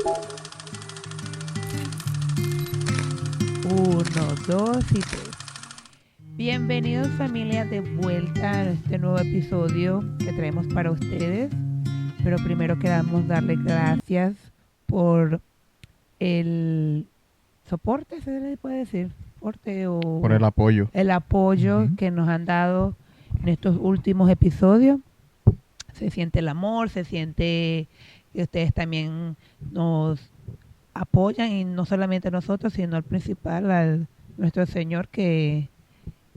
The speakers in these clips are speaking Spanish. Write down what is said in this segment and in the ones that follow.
Uno, dos y tres. Bienvenidos familia de vuelta a este nuevo episodio que traemos para ustedes. Pero primero queremos darle gracias por el soporte, ¿se le puede decir? Soporte o Por el apoyo. el apoyo que nos han dado en estos últimos episodios. Se siente el amor, se siente que ustedes también nos apoyan, y no solamente a nosotros, sino al principal, al nuestro Señor, que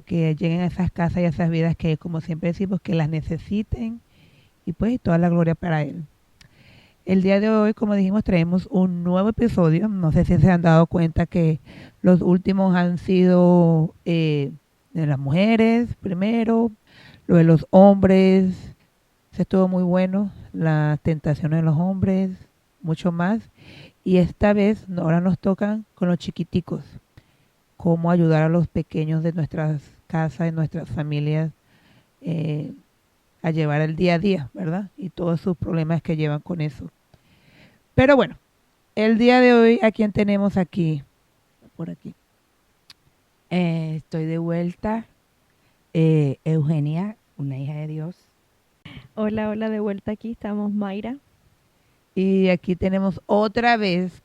lleguen a esas casas y a esas vidas que, como siempre decimos, que las necesiten, y pues toda la gloria para Él. El día de hoy, como dijimos, traemos un nuevo episodio. No sé si se han dado cuenta que los últimos han sido de las mujeres primero, lo de los hombres, se estuvo muy bueno, las tentaciones de los hombres, mucho más. Y esta vez ahora nos tocan con los chiquiticos, cómo ayudar a los pequeños de nuestras casas, de nuestras familias, a llevar el día a día, ¿verdad? Y todos sus problemas que llevan con eso. Pero bueno, el día de hoy, ¿a quién tenemos aquí? Por aquí. Estoy de vuelta. Eugenia, una hija de Dios. Hola, hola, de vuelta aquí estamos Mayra. Y aquí tenemos otra vez,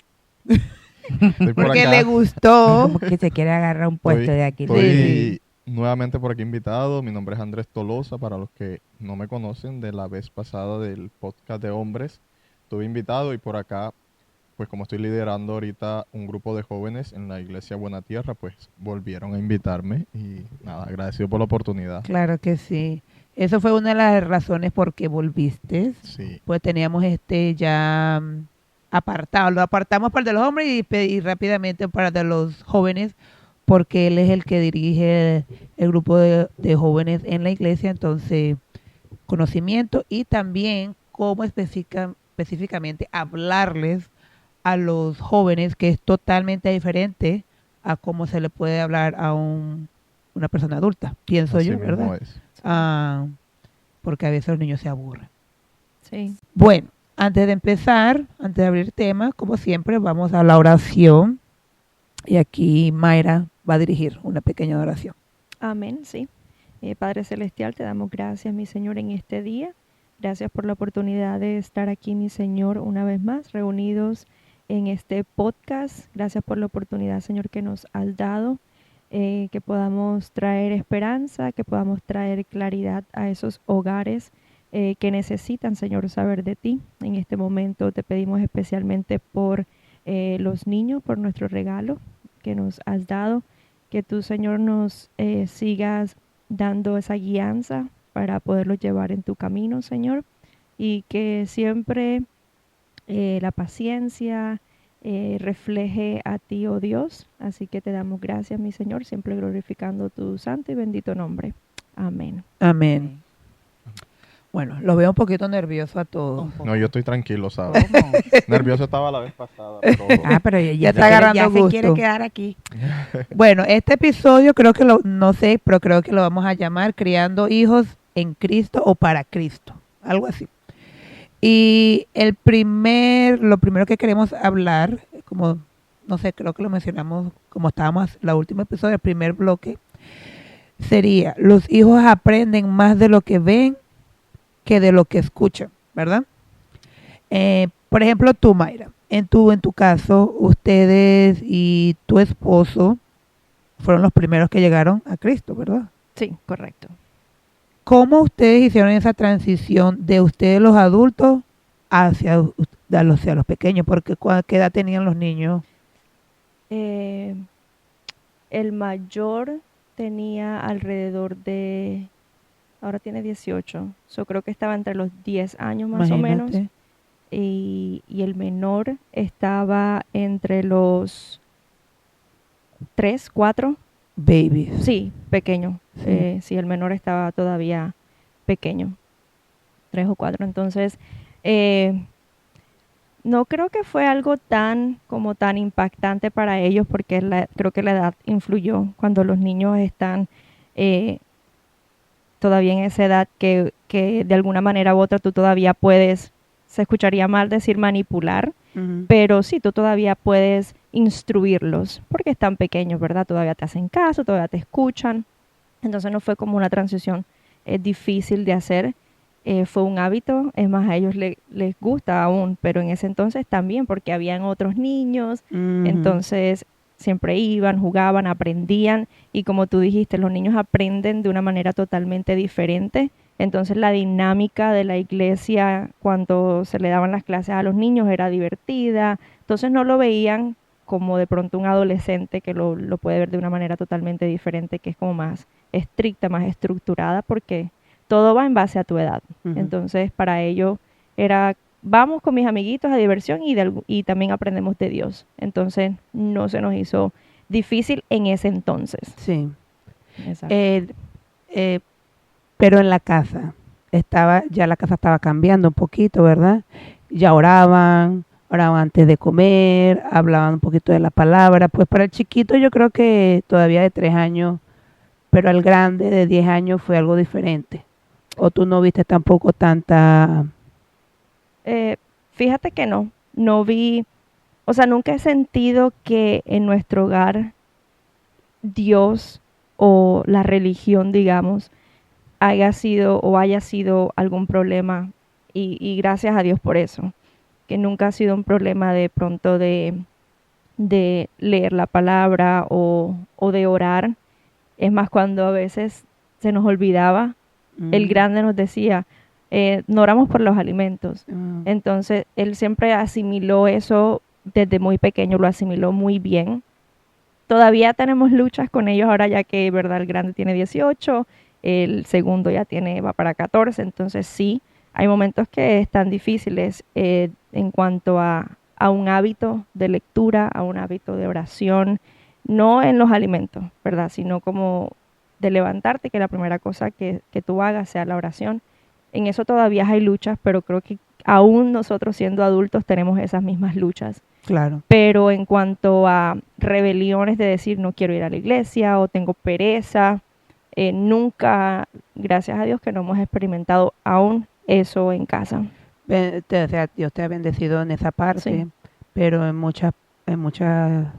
Estoy por porque acá. le gustó. Como que se quiere agarrar un puesto Estoy- de aquí. Estoy Sí. nuevamente por aquí invitado. Mi nombre es Andrés Tolosa, para los que no me conocen de la vez pasada del podcast de hombres. Estuve invitado y por acá, pues como estoy liderando ahorita un grupo de jóvenes en la iglesia Buena Tierra, pues volvieron a invitarme y nada, agradecido por la oportunidad. Claro que sí. Eso fue una de las razones por qué volviste. Sí, Pues teníamos ya apartado. Lo apartamos para el de los hombres y rápidamente para el de los jóvenes, porque él es el que dirige el grupo de jóvenes en la iglesia. Entonces, conocimiento y también cómo específicamente hablarles a los jóvenes, que es totalmente diferente a cómo se le puede hablar a una persona adulta, pienso así yo, mismo ¿verdad? es. Porque a veces los niños se aburren. Sí. Bueno, antes de empezar, antes de abrir tema, como siempre, vamos a la oración. Y aquí Mayra va a dirigir una pequeña oración. Amén, sí. Padre Celestial, te damos gracias, mi Señor, en este día. Gracias por la oportunidad de estar aquí, mi Señor, una vez más, reunidos en este podcast. Gracias por la oportunidad, Señor, que nos has dado, que podamos traer esperanza, que podamos traer claridad a esos hogares que necesitan, Señor, saber de ti. En este momento te pedimos especialmente por los niños, por nuestro regalo que nos has dado, que tú, Señor, nos sigas dando esa guianza para poderlos llevar en tu camino, Señor, y que siempre la paciencia refleje a ti, oh Dios. Así que te damos gracias, mi Señor, siempre glorificando tu santo y bendito nombre. Amén. Amén. Bueno, lo veo un poquito nervioso a todos. Un poco. No, yo estoy tranquilo, ¿sabes? ¿Cómo? Nervioso estaba la vez pasada, pero Pero Ya está agarrando ya se gusto. quiere quedar aquí. Bueno, este episodio creo que no sé, pero creo que lo vamos a llamar Criando hijos en Cristo o para Cristo, algo así. Y lo primero que queremos hablar, como, no sé, creo que lo mencionamos como estábamos la última episodio, el primer bloque, sería: los hijos aprenden más de lo que ven que de lo que escuchan, ¿verdad? Por ejemplo, tú, Mayra, en tu caso, ustedes y tu esposo fueron los primeros que llegaron a Cristo, ¿verdad? Sí, correcto. ¿Cómo ustedes hicieron esa transición de ustedes los adultos hacia los pequeños? Porque ¿qué edad tenían los niños? El mayor tenía alrededor de, ahora tiene 18, yo creo que estaba entre los 10 años más o menos. Imagínate. Y el menor estaba entre los 3, 4. Babies. Sí, pequeño. Sí. Sí, el menor estaba todavía pequeño, 3 o 4. Entonces, no creo que fue algo tan impactante para ellos, porque creo que la edad influyó. Cuando los niños están todavía en esa edad que de alguna manera u otra tú todavía puedes, se escucharía mal decir manipular, Ujú. pero sí, tú todavía puedes instruirlos porque están pequeños, ¿verdad? Todavía te hacen caso, todavía te escuchan. Entonces no fue como una transición difícil de hacer, fue un hábito, es más, a ellos les gusta aún, pero en ese entonces también porque habían otros niños, Ujú. entonces siempre iban, jugaban, aprendían y como tú dijiste, los niños aprenden de una manera totalmente diferente. Entonces la dinámica de la iglesia cuando se le daban las clases a los niños era divertida, entonces no lo veían como de pronto un adolescente que lo puede ver de una manera totalmente diferente, que es como más estricta, más estructurada, porque todo va en base a tu edad. Ujú. Entonces, para ello era, vamos con mis amiguitos a diversión y también aprendemos de Dios. Entonces, no se nos hizo difícil en ese entonces. Sí. Exacto. Eh, pero en la casa, ya la casa estaba cambiando un poquito, ¿verdad? Ya oraban antes de comer, hablaban un poquito de la palabra. Pues para el chiquito yo creo que todavía de 3 años, pero al grande de 10 años fue algo diferente. O tú no viste tampoco tanta... Eh, Fíjate que no vi, o sea, nunca he sentido que en nuestro hogar Dios o la religión, digamos, haya sido algún problema y gracias a Dios por eso, que nunca ha sido un problema de pronto de leer la palabra o de orar. Es más, cuando a veces se nos olvidaba, el grande nos decía, no oramos por los alimentos. Entonces, él siempre asimiló eso desde muy pequeño, lo asimiló muy bien. Todavía tenemos luchas con ellos ahora ya que, verdad, el grande tiene 18, el segundo ya va para 14, entonces sí, hay momentos que están difíciles en cuanto a un hábito de lectura, a un hábito de oración, no en los alimentos, ¿verdad? Sino como de levantarte, que la primera cosa que tú hagas sea la oración. En eso todavía hay luchas, pero creo que aún nosotros siendo adultos tenemos esas mismas luchas. Claro. Pero en cuanto a rebeliones de decir no quiero ir a la iglesia o tengo pereza, nunca, gracias a Dios que no hemos experimentado aún eso en casa. O sea, Dios te ha bendecido en esa parte, Sí. pero en muchas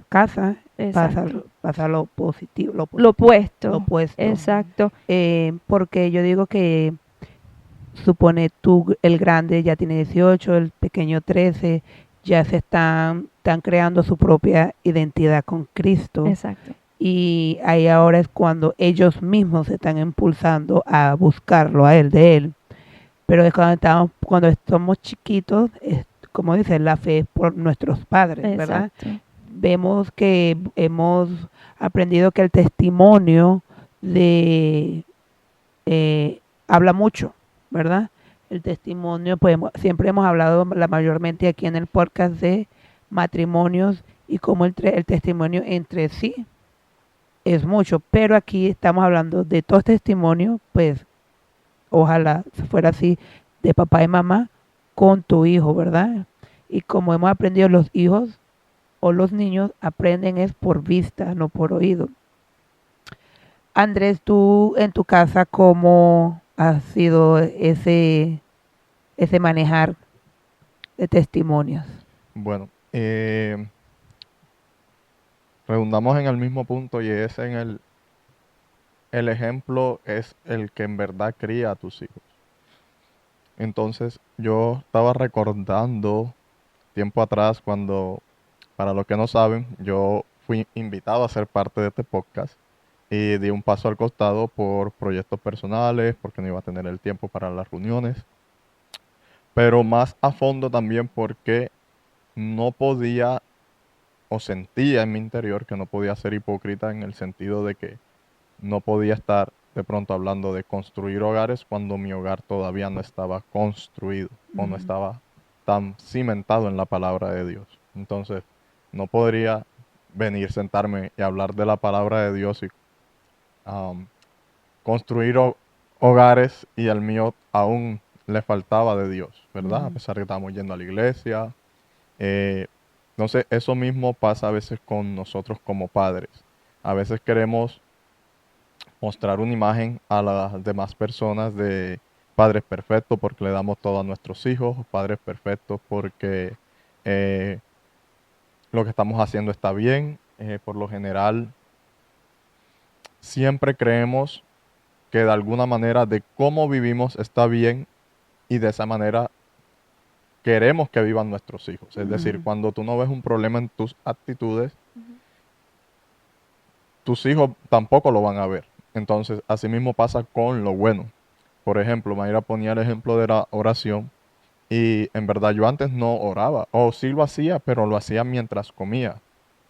casas Exacto. pasa lo positivo, Lo lo opuesto. opuesto. Exacto. Porque yo digo que supone el grande ya tiene 18, el pequeño 13, ya están creando su propia identidad con Cristo. Exacto. Y ahí ahora es cuando ellos mismos se están impulsando a buscarlo a él, de él. Pero es cuando somos chiquitos, como dice, la fe es por nuestros padres, ¿verdad? Exacto. Vemos que hemos aprendido que el testimonio habla mucho, ¿verdad? El testimonio, pues siempre hemos hablado mayormente aquí en el podcast de matrimonios y cómo el testimonio entre sí es mucho, pero aquí estamos hablando de todo testimonio, pues ojalá fuera así, de papá y mamá con tu hijo, ¿verdad? Y como hemos aprendido, los hijos o los niños aprenden es por vista, no por oído. Andrés, tú en tu casa, ¿cómo ha sido ese manejar de testimonios? Bueno, redundamos en el mismo punto y es el ejemplo es el que en verdad cría a tus hijos. Entonces yo estaba recordando tiempo atrás cuando, para los que no saben, yo fui invitado a ser parte de este podcast y di un paso al costado por proyectos personales, porque no iba a tener el tiempo para las reuniones, pero más a fondo también porque no podía o sentía en mi interior que no podía ser hipócrita en el sentido de que no podía estar de pronto hablando de construir hogares cuando mi hogar todavía no estaba construido o no estaba tan cimentado en la palabra de Dios. Entonces, no podría venir, sentarme y hablar de la palabra de Dios y construir hogares y el mío aún le faltaba de Dios, ¿verdad? A pesar de que estábamos yendo a la iglesia. Entonces, eso mismo pasa a veces con nosotros como padres. A veces queremos mostrar una imagen a las demás personas de padres perfectos porque le damos todo a nuestros hijos, padres perfectos porque lo que estamos haciendo está bien. Por lo general, siempre creemos que de alguna manera de cómo vivimos está bien y de esa manera queremos que vivan nuestros hijos. Es decir, cuando tú no ves un problema en tus actitudes, tus hijos tampoco lo van a ver. Entonces, así mismo pasa con lo bueno. Por ejemplo, Mayra ponía el ejemplo de la oración y en verdad yo antes no oraba, o sí lo hacía, pero lo hacía mientras comía.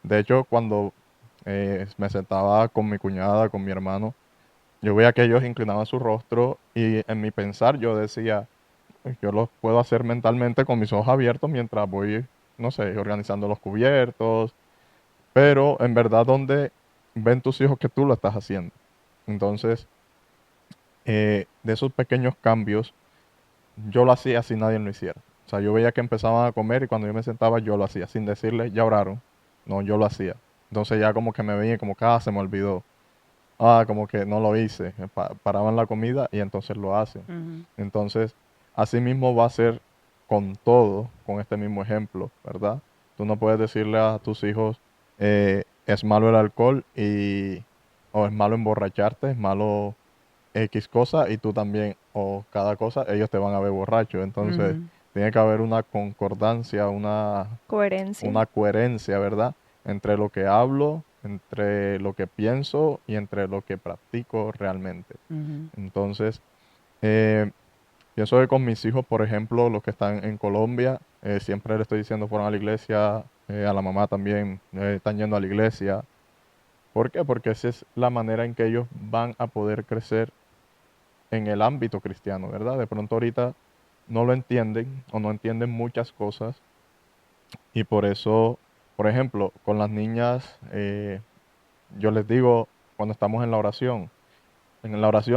De hecho, cuando me sentaba con mi cuñada, con mi hermano, yo veía que ellos inclinaban su rostro y en mi pensar yo decía, yo lo puedo hacer mentalmente con mis ojos abiertos mientras voy, no sé, organizando los cubiertos, pero en verdad donde ven tus hijos que tú lo estás haciendo. Entonces, de esos pequeños cambios, yo lo hacía sin nadie lo hiciera. O sea, yo veía que empezaban a comer y cuando yo me sentaba yo lo hacía sin decirles, ya oraron. No, yo lo hacía. Entonces ya como que me veía como que, se me olvidó. Como que no lo hice. Paraban la comida y entonces lo hacen. Entonces, así mismo va a ser con todo, con este mismo ejemplo, ¿verdad? Tú no puedes decirle a tus hijos, es malo el alcohol o es malo emborracharte, es malo X cosa y tú también, o cada cosa, ellos te van a ver borracho. Entonces, tiene que haber una concordancia, Coherencia. una coherencia, ¿verdad? Entre lo que hablo, entre lo que pienso y entre lo que practico realmente. Entonces, pienso que con mis hijos, por ejemplo, los que están en Colombia, siempre le estoy diciendo fueron a la iglesia, a la mamá también están yendo a la iglesia. ¿Por qué? Porque esa es la manera en que ellos van a poder crecer en el ámbito cristiano, ¿verdad? De pronto ahorita no lo entienden o no entienden muchas cosas y por eso, por ejemplo, con las niñas, yo les digo cuando estamos en la oración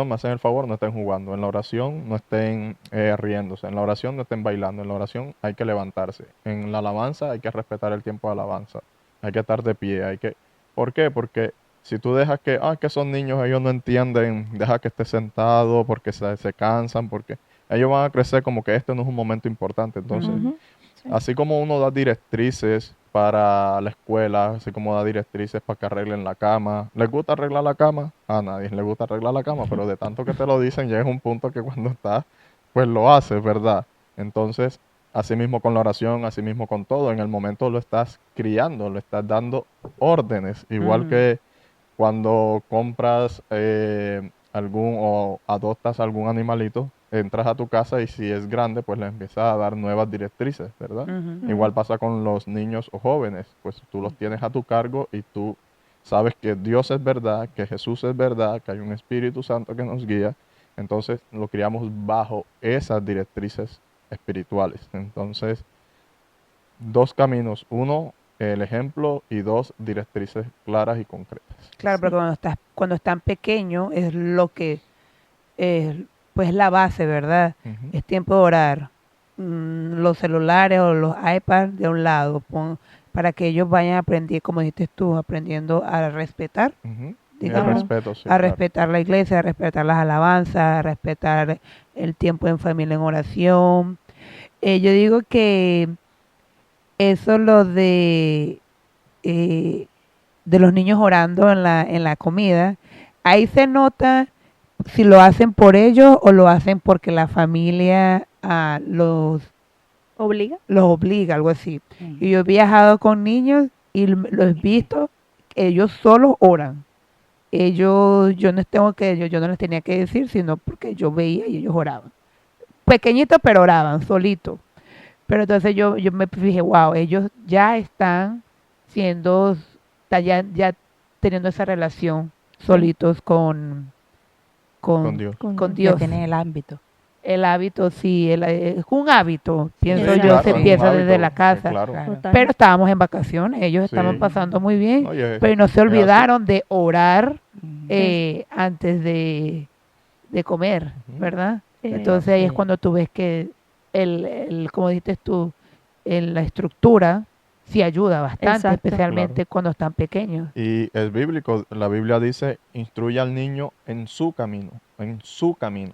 me hacen el favor, no estén jugando, en la oración no estén riéndose, en la oración no estén bailando, en la oración hay que levantarse, en la alabanza hay que respetar el tiempo de alabanza, hay que estar de pie, ¿Por qué? Porque si tú dejas que son niños, ellos no entienden, deja que esté sentado porque se cansan, porque ellos van a crecer como que este no es un momento importante. Entonces, Sí. así como uno da directrices para la escuela, así como da directrices para que arreglen la cama. ¿Les gusta arreglar la cama? A nadie le gusta arreglar la cama, pero de tanto que te lo dicen, llega un punto que cuando estás, pues lo haces, ¿verdad? Entonces, así mismo con la oración, así mismo con todo, en el momento lo estás criando, lo estás dando órdenes, igual que cuando compras o adoptas algún animalito, entras a tu casa y si es grande, pues le empiezas a dar nuevas directrices, ¿verdad? Igual pasa con los niños o jóvenes, pues tú los tienes a tu cargo y tú sabes que Dios es verdad, que Jesús es verdad, que hay un Espíritu Santo que nos guía, entonces lo criamos bajo esas directrices espirituales. Entonces, dos caminos, uno, el ejemplo y dos, directrices claras y concretas. Claro, pero cuando están pequeños es lo que es pues la base, ¿verdad? Ujú. Es tiempo de orar. Los celulares o los iPads de un lado, para que ellos vayan aprendiendo, como dijiste tú, aprendiendo a respetar, Ujú. Y el digamos, respeto, sí, a claro. respetar la iglesia, a respetar las alabanzas, a respetar el tiempo en familia en oración. Yo digo que eso lo de los niños orando en la comida, ahí se nota si lo hacen por ellos o lo hacen porque la familia ¿Obliga? los obliga, algo así. Y yo he viajado con niños y los he visto, ellos solos oran. Yo no tengo yo no les tenía que decir, sino porque yo veía y ellos oraban. Pequeñitos, pero oraban, solitos. Pero entonces yo me fijé, wow, ellos ya están ya teniendo esa relación solitos Con Dios. con Ya Dios. tienen el ámbito. El hábito, sí, es un hábito, pienso Sí, yo, claro, se es un empieza desde hábito, la sí, casa. claro. Total. Pero estábamos en vacaciones, ellos estaban Sí. pasando muy bien, Oye, pero no se es así. olvidaron de orar Sí. antes de comer, Ujú. ¿verdad? Eh, Entonces ahí es Sí. cuando tú ves que como dijiste tú, la estructura sí ayuda bastante, Exacto. especialmente Claro. cuando están pequeños. Y es bíblico, la Biblia dice, instruye al niño en su camino,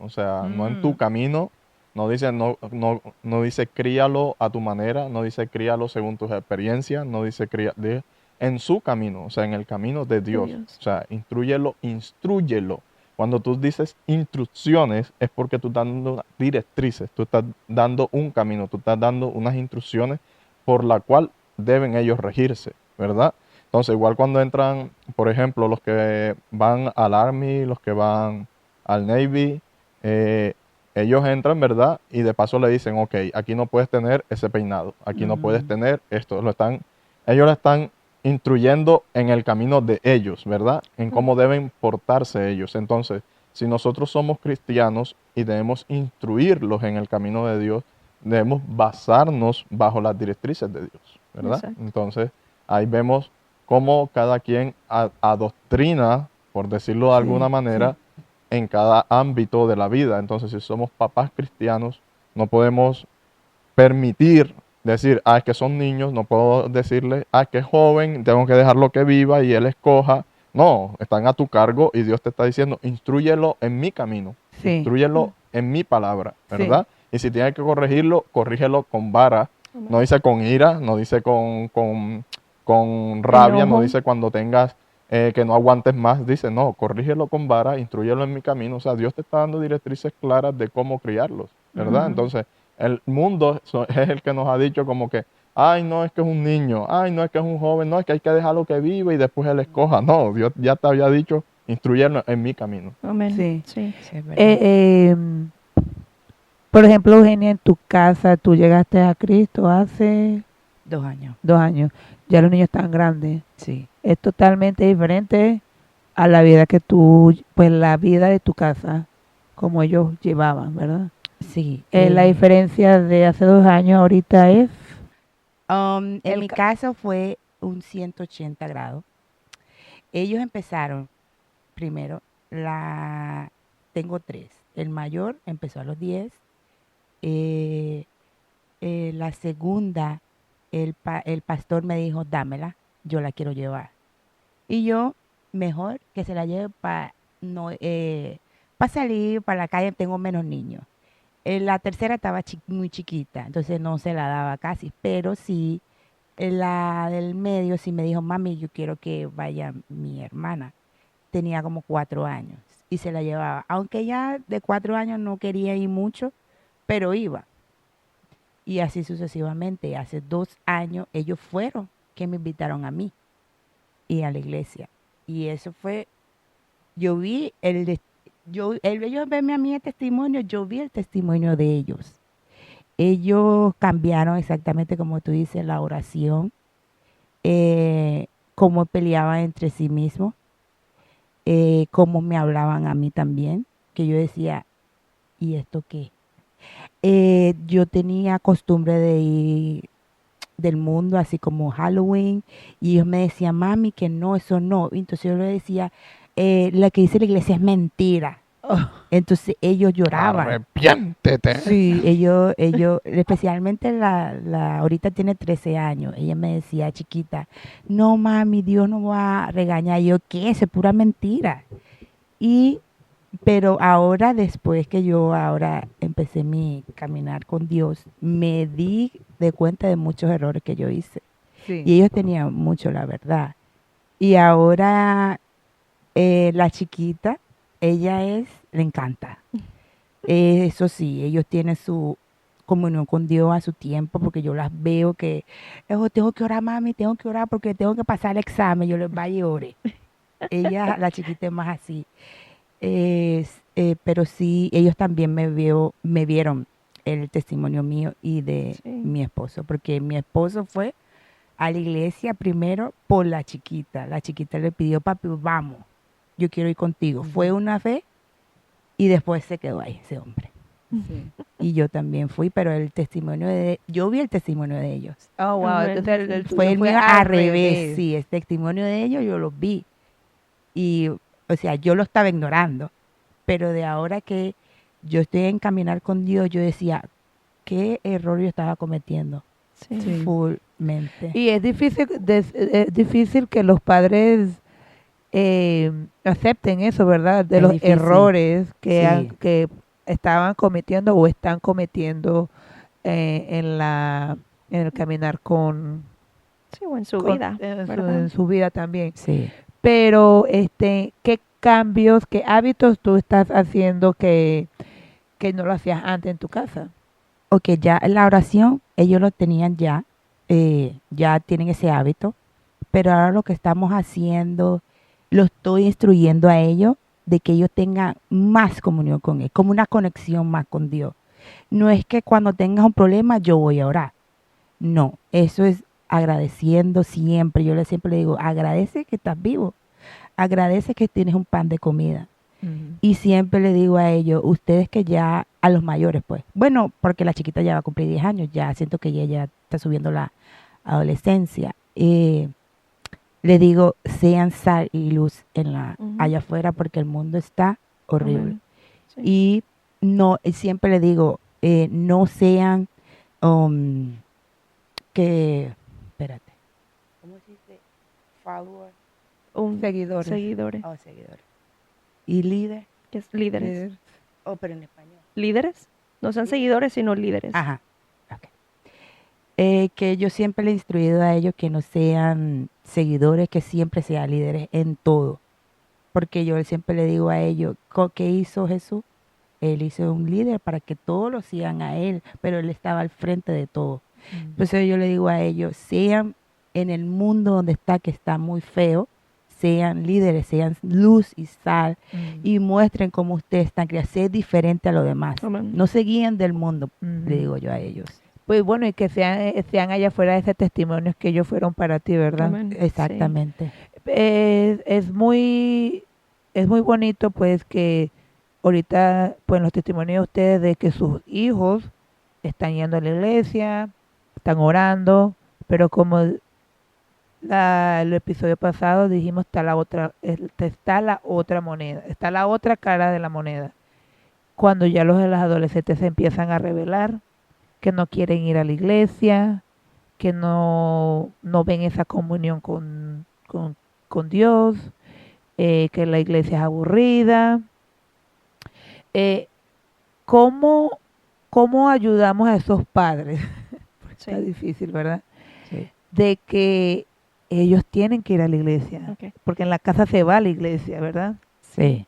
o sea, no en tu camino, No dice, no dice críalo a tu manera, no dice críalo según tus experiencias, no dice en su camino, o sea, en el camino de Dios. Dios. O sea, instrúyelo. Cuando tú dices instrucciones es porque tú estás dando directrices, tú estás dando un camino, tú estás dando unas instrucciones por la cual deben ellos regirse, ¿verdad? Entonces, igual cuando entran, por ejemplo, los que van al Army, los que van al Navy, ellos entran, ¿verdad? Y de paso le dicen, ok, aquí no puedes tener ese peinado, aquí no puedes tener esto. Ellos le están instruyendo en el camino de ellos, ¿verdad? En cómo deben portarse ellos. Entonces, si nosotros somos cristianos y debemos instruirlos en el camino de Dios, debemos basarnos bajo las directrices de Dios, ¿verdad? Exacto. Entonces, ahí vemos cómo cada quien adoctrina, por decirlo de alguna manera, en cada ámbito de la vida. Entonces, si somos papás cristianos, no podemos permitir decir, es que son niños, no puedo decirle, es que es joven, tengo que dejarlo que viva y él escoja. No, están a tu cargo y Dios te está diciendo, instrúyelo en mi camino, Sí. instrúyelo en mi palabra, ¿verdad? Y si tienes que corregirlo, corrígelo con vara. Amén. No dice con ira, no dice con rabia, Enojo. no dice cuando tengas que no aguantes más, dice, no, corrígelo con vara, instrúyelo en mi camino. O sea, Dios te está dando directrices claras de cómo criarlos, ¿verdad? Entonces, el mundo es el que nos ha dicho como que, ay, no, es que es un niño, ay, no, es que es un joven, no, es que hay que dejarlo que viva y después él escoja. No, Dios ya te había dicho, instruyelo en mi camino. Amén. Sí. Sí. Sí, es verdad. Por ejemplo, Eugenia, en tu casa, tú llegaste a Cristo hace 2 años. 2 años. Ya los niños están grandes. Sí. Es totalmente diferente a la vida que pues la vida de tu casa, como ellos llevaban, ¿verdad? Sí. La diferencia de hace 2 años ahorita es... En el mi ca- caso fue un 180 grados. Ellos empezaron, primero, tengo 3. El mayor empezó a los 10. La segunda, el pastor me dijo, dámela, yo la quiero llevar. Y yo, mejor que se la lleve para salir para la calle, tengo menos niños. La tercera estaba muy chiquita, entonces no se la daba casi, pero sí, la del medio sí me dijo, mami, yo quiero que vaya mi hermana. Tenía como 4 años y se la llevaba, aunque ya de 4 años no quería ir mucho, pero iba. Y así sucesivamente. Hace 2 años ellos fueron que me invitaron a mí y a la iglesia. Y eso fue, yo vi ellos verme a mí el testimonio, yo vi el testimonio de ellos. Ellos cambiaron exactamente como tú dices, la oración, cómo peleaban entre sí mismos, cómo me hablaban a mí también, que yo decía, ¿y esto qué? Yo tenía costumbre de ir del mundo, así como Halloween, y ellos me decían, mami, que no, eso no. Entonces yo le decía, lo que dice la iglesia es mentira. Entonces ellos lloraban. Arrepiéntete. Sí, ellos, especialmente ahorita tiene 13 años. Ella me decía, chiquita, no mami, Dios no va a regañar. Y yo, ¿qué? Eso es pura mentira. Pero ahora, después que yo ahora empecé mi caminar con Dios, me di de cuenta de muchos errores que yo hice. Sí. Y ellos tenían mucho, la verdad. Y ahora la chiquita, le encanta. Eso sí, ellos tienen su comunión con Dios a su tiempo, porque yo las veo que, tengo que orar, mami, tengo que orar porque tengo que pasar el examen. Yo les vaya y ore. Ella, la chiquita, es más así. Pero sí, ellos también me vieron el testimonio mío y de mi esposo, porque mi esposo fue a la iglesia primero por la chiquita. La chiquita le pidió, papi, vamos, yo quiero ir contigo. Fue una vez y después se quedó ahí ese hombre. Sí. Y yo también fui, pero yo vi el testimonio de ellos. Oh, wow. Amén. Entonces el tuyo Fue el mío al al revés, sí, el testimonio de ellos yo los vi. Y, o sea, yo lo estaba ignorando, pero de ahora que yo estoy en caminar con Dios, yo decía, ¿qué error yo estaba cometiendo? Sí. Sí. Fullmente. Y es difícil que los padres acepten eso, ¿verdad? De Es los difícil. errores que, Sí. que estaban cometiendo o están cometiendo en el caminar Sí, o en su vida, ¿verdad? en su vida también. Sí. Pero ¿qué cambios, qué hábitos tú estás haciendo que no lo hacías antes en tu casa? Ok, ya la oración, ellos lo tenían ya tienen ese hábito, pero ahora lo que estamos haciendo, lo estoy instruyendo a ellos de que ellos tengan más comunión con Él, como una conexión más con Dios. No es que cuando tengas un problema yo voy a orar. No, eso es agradeciendo siempre. Yo siempre le digo, agradece que estás vivo, agradece que tienes un pan de comida. Y siempre le digo a ellos, ustedes que ya, a los mayores pues, bueno, porque la chiquita ya va a cumplir 10 años, ya siento que ella ya está subiendo la adolescencia. Le digo, sean sal y luz Ujú. allá afuera porque el mundo está horrible. Amén. Sí. Y no, siempre le digo, no sean espérate, ¿cómo se dice? Follower. Seguidores. Seguidores. Oh, seguidores. Y líder. Que es líderes. Líder. Oh, pero en español. ¿Líderes? No sean seguidores, sino líderes. Ajá. Ok. Que yo siempre le he instruido a ellos que no sean seguidores, que siempre sean líderes en todo. Porque yo siempre le digo a ellos, ¿qué hizo Jesús? Él hizo un líder para que todos lo sigan a él, pero él estaba al frente de todo. Entonces yo le digo a ellos, sean en el mundo donde está, que está muy feo, sean líderes, sean luz y sal y muestren cómo ustedes están creados, ser diferente a los demás. Amén. No se guíen del mundo, le digo yo a ellos. Pues bueno, y que sean allá afuera ese testimonio que ellos fueron para ti, ¿verdad? Amén. Exactamente. Es muy bonito pues que ahorita pues los testimonios de ustedes de que sus hijos están yendo a la iglesia, están orando, pero como el episodio pasado dijimos está la otra moneda, está la otra cara de la moneda. Cuando ya los adolescentes se empiezan a rebelar, que no quieren ir a la iglesia, que no ven esa comunión con Dios, que la iglesia es aburrida. ¿Cómo, ¿Cómo ayudamos a esos padres? Sí. Está difícil, ¿verdad? Sí. De que ellos tienen que ir a la iglesia, Ok. porque en la casa se va a la iglesia, ¿verdad? Sí.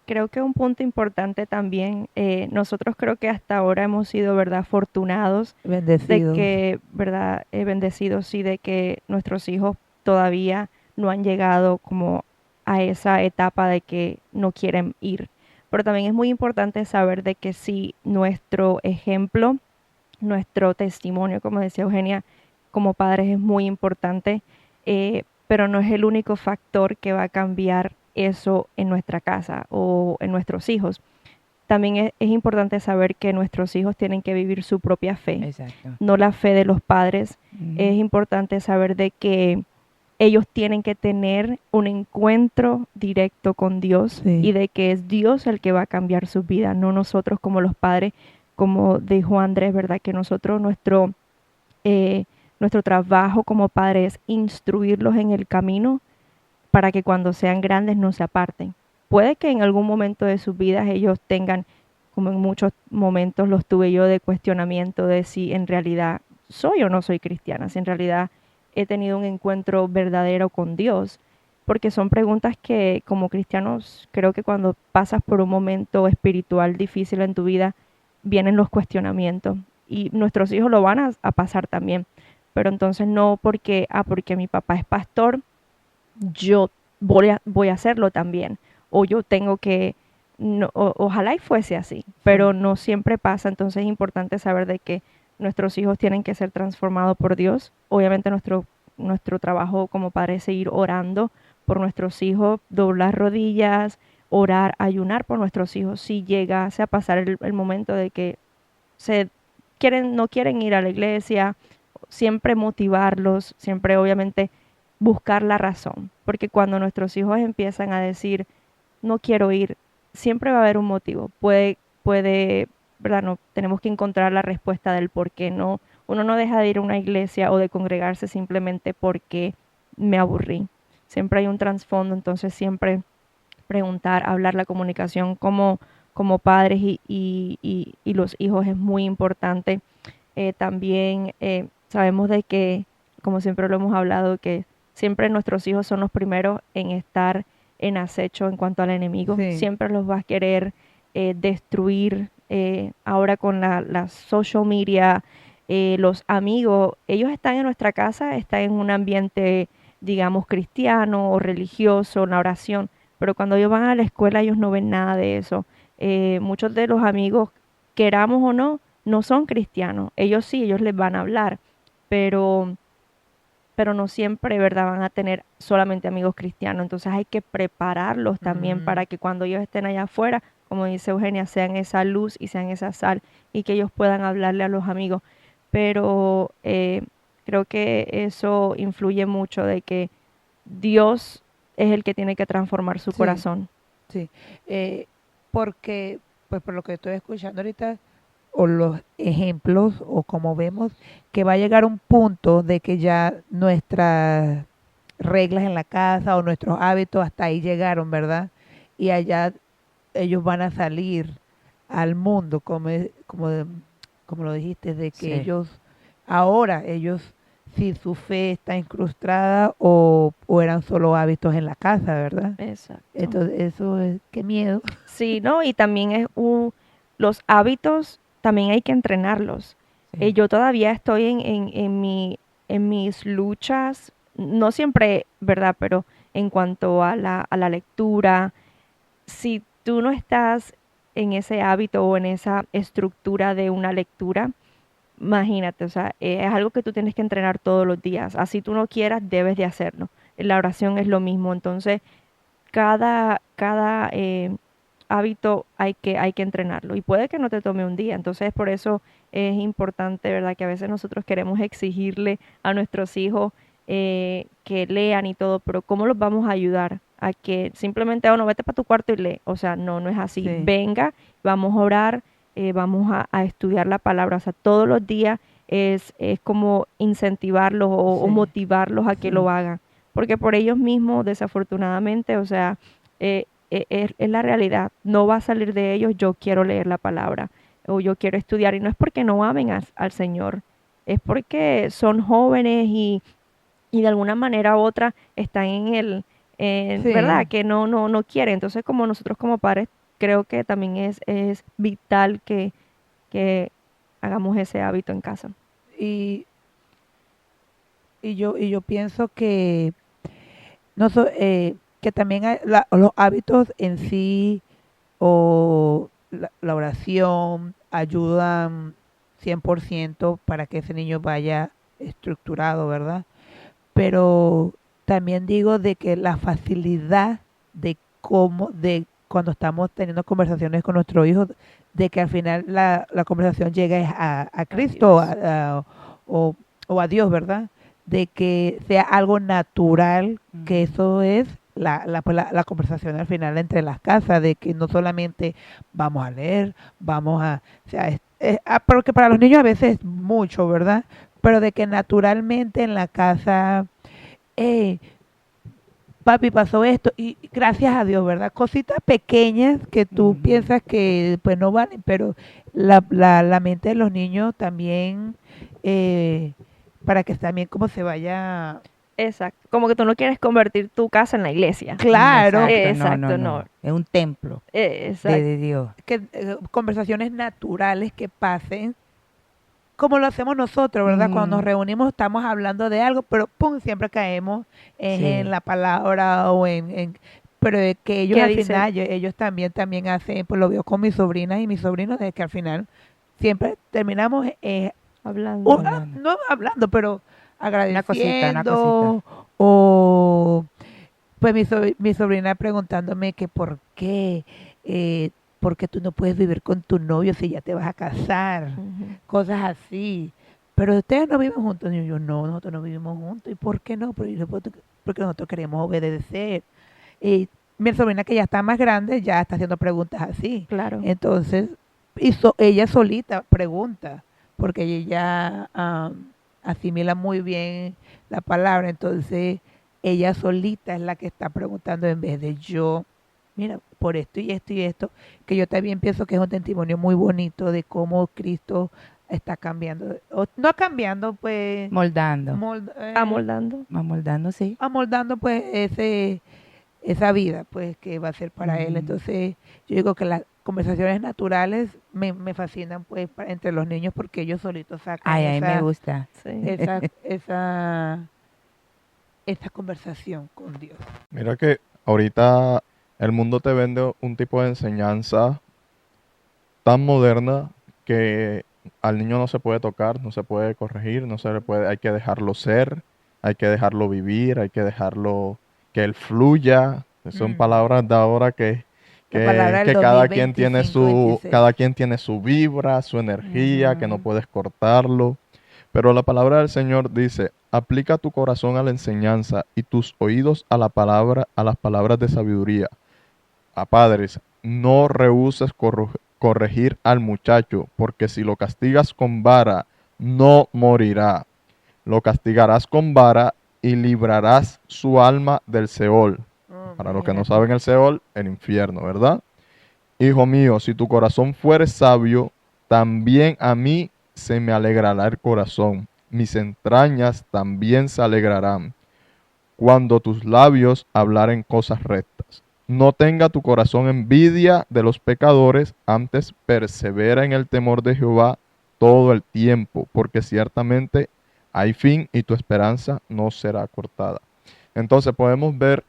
Creo que un punto importante también, nosotros creo que hasta ahora hemos sido, ¿verdad?, afortunados de Bendecidos. que, ¿verdad?, bendecidos, sí, de que nuestros hijos todavía no han llegado como a esa etapa de que no quieren ir. Pero también es muy importante saber de que sí, nuestro ejemplo, nuestro testimonio, como decía Eugenia, como padres es muy importante, pero no es el único factor que va a cambiar eso en nuestra casa o en nuestros hijos. También es importante saber que nuestros hijos tienen que vivir su propia fe, Exacto. no la fe de los padres. Ujú. Es importante saber de que ellos tienen que tener un encuentro directo con Dios Sí. y de que es Dios el que va a cambiar su vida, no nosotros como los padres, como dijo Andrés, ¿verdad? Que nosotros, nuestro trabajo como padres es instruirlos en el camino para que cuando sean grandes no se aparten. Puede que en algún momento de sus vidas ellos tengan, como en muchos momentos los tuve yo, de cuestionamiento de si en realidad soy o no soy cristiana, si en realidad he tenido un encuentro verdadero con Dios, porque son preguntas que como cristianos creo que cuando pasas por un momento espiritual difícil en tu vida, vienen los cuestionamientos y nuestros hijos lo van a pasar también, pero entonces no porque mi papá es pastor, yo voy a hacerlo también, o yo tengo que, no, ojalá y fuese así, pero no siempre pasa, entonces es importante saber de que nuestros hijos tienen que ser transformados por Dios, obviamente nuestro trabajo como padres es seguir orando por nuestros hijos, doblar rodillas, orar, ayunar por nuestros hijos, si llegase a pasar el momento de que no quieren ir a la iglesia, siempre motivarlos, siempre obviamente buscar la razón, porque cuando nuestros hijos empiezan a decir, no quiero ir, siempre va a haber un motivo. ¿Verdad? No, tenemos que encontrar la respuesta del por qué no. Uno no deja de ir a una iglesia o de congregarse simplemente porque me aburrí. Siempre hay un trasfondo, entonces siempre preguntar, hablar, la comunicación, como como padres y los hijos es muy importante. También sabemos de que, como siempre lo hemos hablado, que siempre nuestros hijos son los primeros en estar en acecho en cuanto al enemigo. Sí. Siempre los va a querer destruir. Ahora con la social media, los amigos, ellos están en nuestra casa, están en un ambiente, digamos, cristiano o religioso, la oración, pero cuando ellos van a la escuela ellos no ven nada de eso. Muchos de los amigos, queramos o no, no son cristianos. Ellos sí, ellos les van a hablar, pero no siempre, ¿verdad? Van a tener solamente amigos cristianos. Entonces hay que prepararlos también para que cuando ellos estén allá afuera, como dice Eugenia, sean esa luz y sean esa sal y que ellos puedan hablarle a los amigos. Pero creo que eso influye mucho de que Dios es el que tiene que transformar su Sí. corazón. Sí, porque, pues por lo que estoy escuchando ahorita, o los ejemplos, o como vemos, que va a llegar un punto de que ya nuestras reglas en la casa o nuestros hábitos hasta ahí llegaron, ¿verdad? Y allá ellos van a salir al mundo, como lo dijiste, de que Sí. ellos, si su fe está incrustada o eran solo hábitos en la casa, ¿verdad? Exacto. Entonces, eso es, qué miedo. Sí, ¿no? Y también los hábitos, también hay que entrenarlos. Sí. Yo todavía estoy en mis luchas, no siempre, ¿verdad? Pero en cuanto a la lectura, si tú no estás en ese hábito o en esa estructura de una lectura, imagínate, o sea, es algo que tú tienes que entrenar todos los días. Así tú no quieras, debes de hacerlo. La oración es lo mismo. Entonces, cada hábito hay que entrenarlo y puede que no te tome un día. Entonces, por eso es importante, ¿verdad? Que a veces nosotros queremos exigirle a nuestros hijos que lean y todo, pero ¿cómo los vamos a ayudar? A que simplemente, no, vete para tu cuarto y lee. O sea, no, no es así. Sí. Venga, vamos a orar, vamos a estudiar la palabra. O sea, todos los días es como incentivarlos o Sí. motivarlos a que Sí. lo hagan. Porque por ellos mismos, desafortunadamente, o sea, es la realidad. No va a salir de ellos, yo quiero leer la palabra o yo quiero estudiar. Y no es porque no amen al Señor, es porque son jóvenes y de alguna manera u otra están Sí. ¿verdad? Que no quieren. Entonces, como nosotros como padres, creo que también es vital que hagamos ese hábito en casa. Y, y yo pienso que, no so- que también los hábitos en sí o la oración ayudan 100% para que ese niño vaya estructurado, ¿verdad? Pero también digo de que la facilidad de de cuando estamos teniendo conversaciones con nuestro hijo, de que al final la conversación llegue a Cristo Dios. o a Dios, ¿verdad? De que sea algo natural, que Ujú. eso es la conversación al final entre las casas, de que no solamente vamos a leer, o sea, porque para los niños a veces es mucho, ¿verdad? Pero de que naturalmente en la casa, eh, papi, pasó esto, y gracias a Dios, ¿verdad? Cositas pequeñas que tú Ujú. piensas que pues no valen, pero la mente de los niños también, eh, para que también como se vaya, Exacto. Como que tú no quieres convertir tu casa en la iglesia. claro, Exacto, Exacto, no. no. Es un templo Exacto. de Dios. que conversaciones naturales que pasen, como lo hacemos nosotros, ¿verdad? Cuando nos Ujú. reunimos estamos hablando de algo, pero pum, siempre caemos en Sí. la palabra o pero es que ellos ¿Qué al dice? final, ellos también hacen, pues lo veo con mis sobrinas y mis sobrinos, de que al final siempre terminamos Hablando. Hablando. no hablando, pero Una cosita, una cosita. agradeciendo o pues mi sobrina preguntándome que eh, por qué tú no puedes vivir con tu novio si ya te vas a casar, Ujú. cosas así. Pero ustedes no viven juntos. Y yo, no, nosotros no vivimos juntos. ¿Y por qué no? Porque nosotros queremos obedecer. Y mi sobrina que ya está más grande ya está haciendo preguntas así. Claro. Entonces, ella solita pregunta, porque ella asimila muy bien la palabra. Entonces, ella solita es la que está preguntando en vez de yo mira, por esto y esto y esto, que yo también pienso que es un testimonio muy bonito de cómo Cristo está cambiando, o no cambiando, pues, Moldando. Amoldando. Amoldando, sí. amoldando pues esa vida pues que va a ser para él. Ujú. Entonces yo digo que las conversaciones naturales me fascinan pues entre los niños porque ellos solitos sacan Ay, a mí me gusta. Sí. esa esa conversación con Dios. Mira que ahorita el mundo te vende un tipo de enseñanza tan moderna que al niño no se puede tocar, no se puede corregir, no se le puede, hay que dejarlo ser, hay que dejarlo vivir, hay que dejarlo que él fluya. Son palabras de ahora La palabra del que cada quien tiene 2025-26. cada quien tiene su vibra, su energía, que no Ujú. puedes cortarlo. Pero la palabra del Señor dice, aplica tu corazón a la enseñanza y tus oídos a la palabra, a las palabras de sabiduría. A padres, no rehúses corregir al muchacho, porque si lo castigas con vara, no morirá. Lo castigarás con vara y librarás su alma del Seol. Oh, Para los que no imagínate. saben el Seol, el infierno, ¿verdad? Hijo mío, si tu corazón fuere sabio, también a mí se me alegrará el corazón. Mis entrañas también se alegrarán cuando tus labios hablaren cosas rectas. No tenga tu corazón envidia de los pecadores, antes persevera en el temor de Jehová todo el tiempo, porque ciertamente hay fin y tu esperanza no será cortada. Entonces podemos ver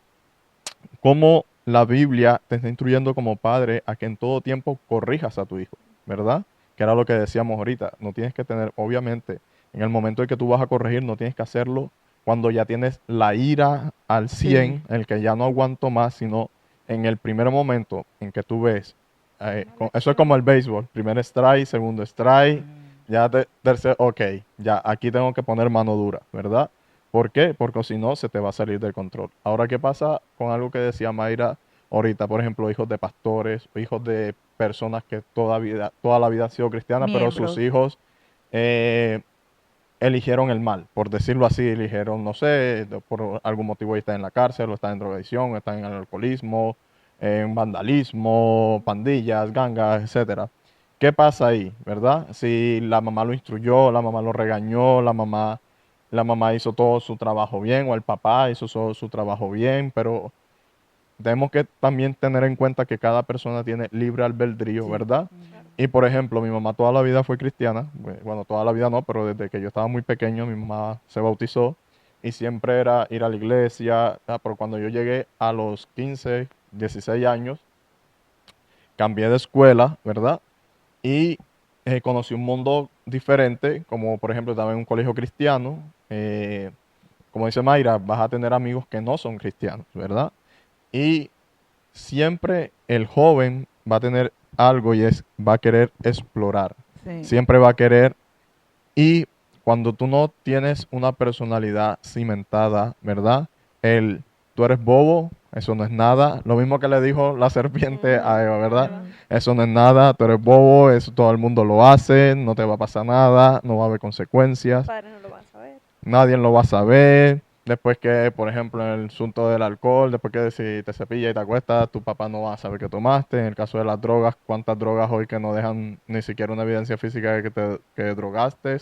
cómo la Biblia te está instruyendo como padre a que en todo tiempo corrijas a tu hijo, ¿verdad? Que era lo que decíamos ahorita. No tienes que tener, obviamente, en el momento en que tú vas a corregir, no tienes que hacerlo cuando ya tienes la ira al 100, en el que ya no aguanto más, sino en el primer momento en que tú ves, eso es como el béisbol, primer strike, segundo strike, ya tercer, ok, ya aquí tengo que poner mano dura, ¿verdad? ¿Por qué? Porque si no, se te va a salir del control. Ahora, ¿qué pasa con algo que decía Mayra ahorita? Por ejemplo, hijos de pastores, hijos de personas que toda la vida han sido cristianas, pero sus Miembros. hijos eh, eligieron el mal, por decirlo así, eligieron, no sé, por algún motivo están en la cárcel, o están en drogadicción, o están en el alcoholismo, en vandalismo, pandillas, gangas, etcétera. ¿Qué pasa ahí, verdad? Si la mamá lo instruyó, la mamá lo regañó, la mamá hizo todo su trabajo bien, o el papá hizo todo su trabajo bien, pero tenemos que también tener en cuenta que cada persona tiene libre albedrío, Sí. ¿verdad? Ujú. Y por ejemplo, mi mamá toda la vida fue cristiana, bueno, toda la vida no, pero desde que yo estaba muy pequeño mi mamá se bautizó y siempre era ir a la iglesia, pero cuando yo llegué a los 15, 16 años, cambié de escuela, ¿verdad? Y conocí un mundo diferente, como por ejemplo estaba en un colegio cristiano, como dice Mayra, vas a tener amigos que no son cristianos, ¿verdad? Y siempre el joven va a tener algo y va a querer explorar. Sí. Siempre va a querer. Y cuando tú no tienes una personalidad cimentada, ¿verdad? Tú eres bobo, eso no es nada. Lo mismo que le dijo la serpiente a Eva, ¿verdad? Eso no es nada, tú eres bobo, eso todo el mundo lo hace, no te va a pasar nada, no va a haber consecuencias. Padres no lo van a saber. Nadie lo va a saber. Después que, por ejemplo, en el asunto del alcohol, después que si te cepillas y te acuestas, tu papá no va a saber que tomaste. En el caso de las drogas, ¿cuántas drogas hoy que no dejan ni siquiera una evidencia física de que drogaste?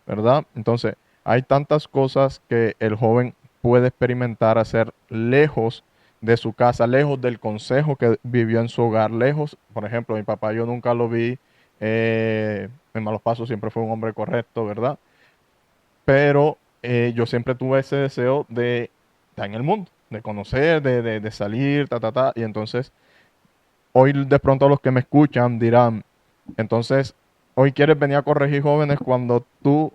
¿Verdad? Entonces, hay tantas cosas que el joven puede experimentar hacer lejos de su casa, lejos del consejo que vivió en su hogar, lejos. Por ejemplo, mi papá yo nunca lo vi en malos pasos, siempre fue un hombre correcto, ¿verdad? Pero yo siempre tuve ese deseo de estar en el mundo, de conocer, de salir, y entonces hoy de pronto los que me escuchan dirán, entonces hoy quieres venir a corregir jóvenes cuando tú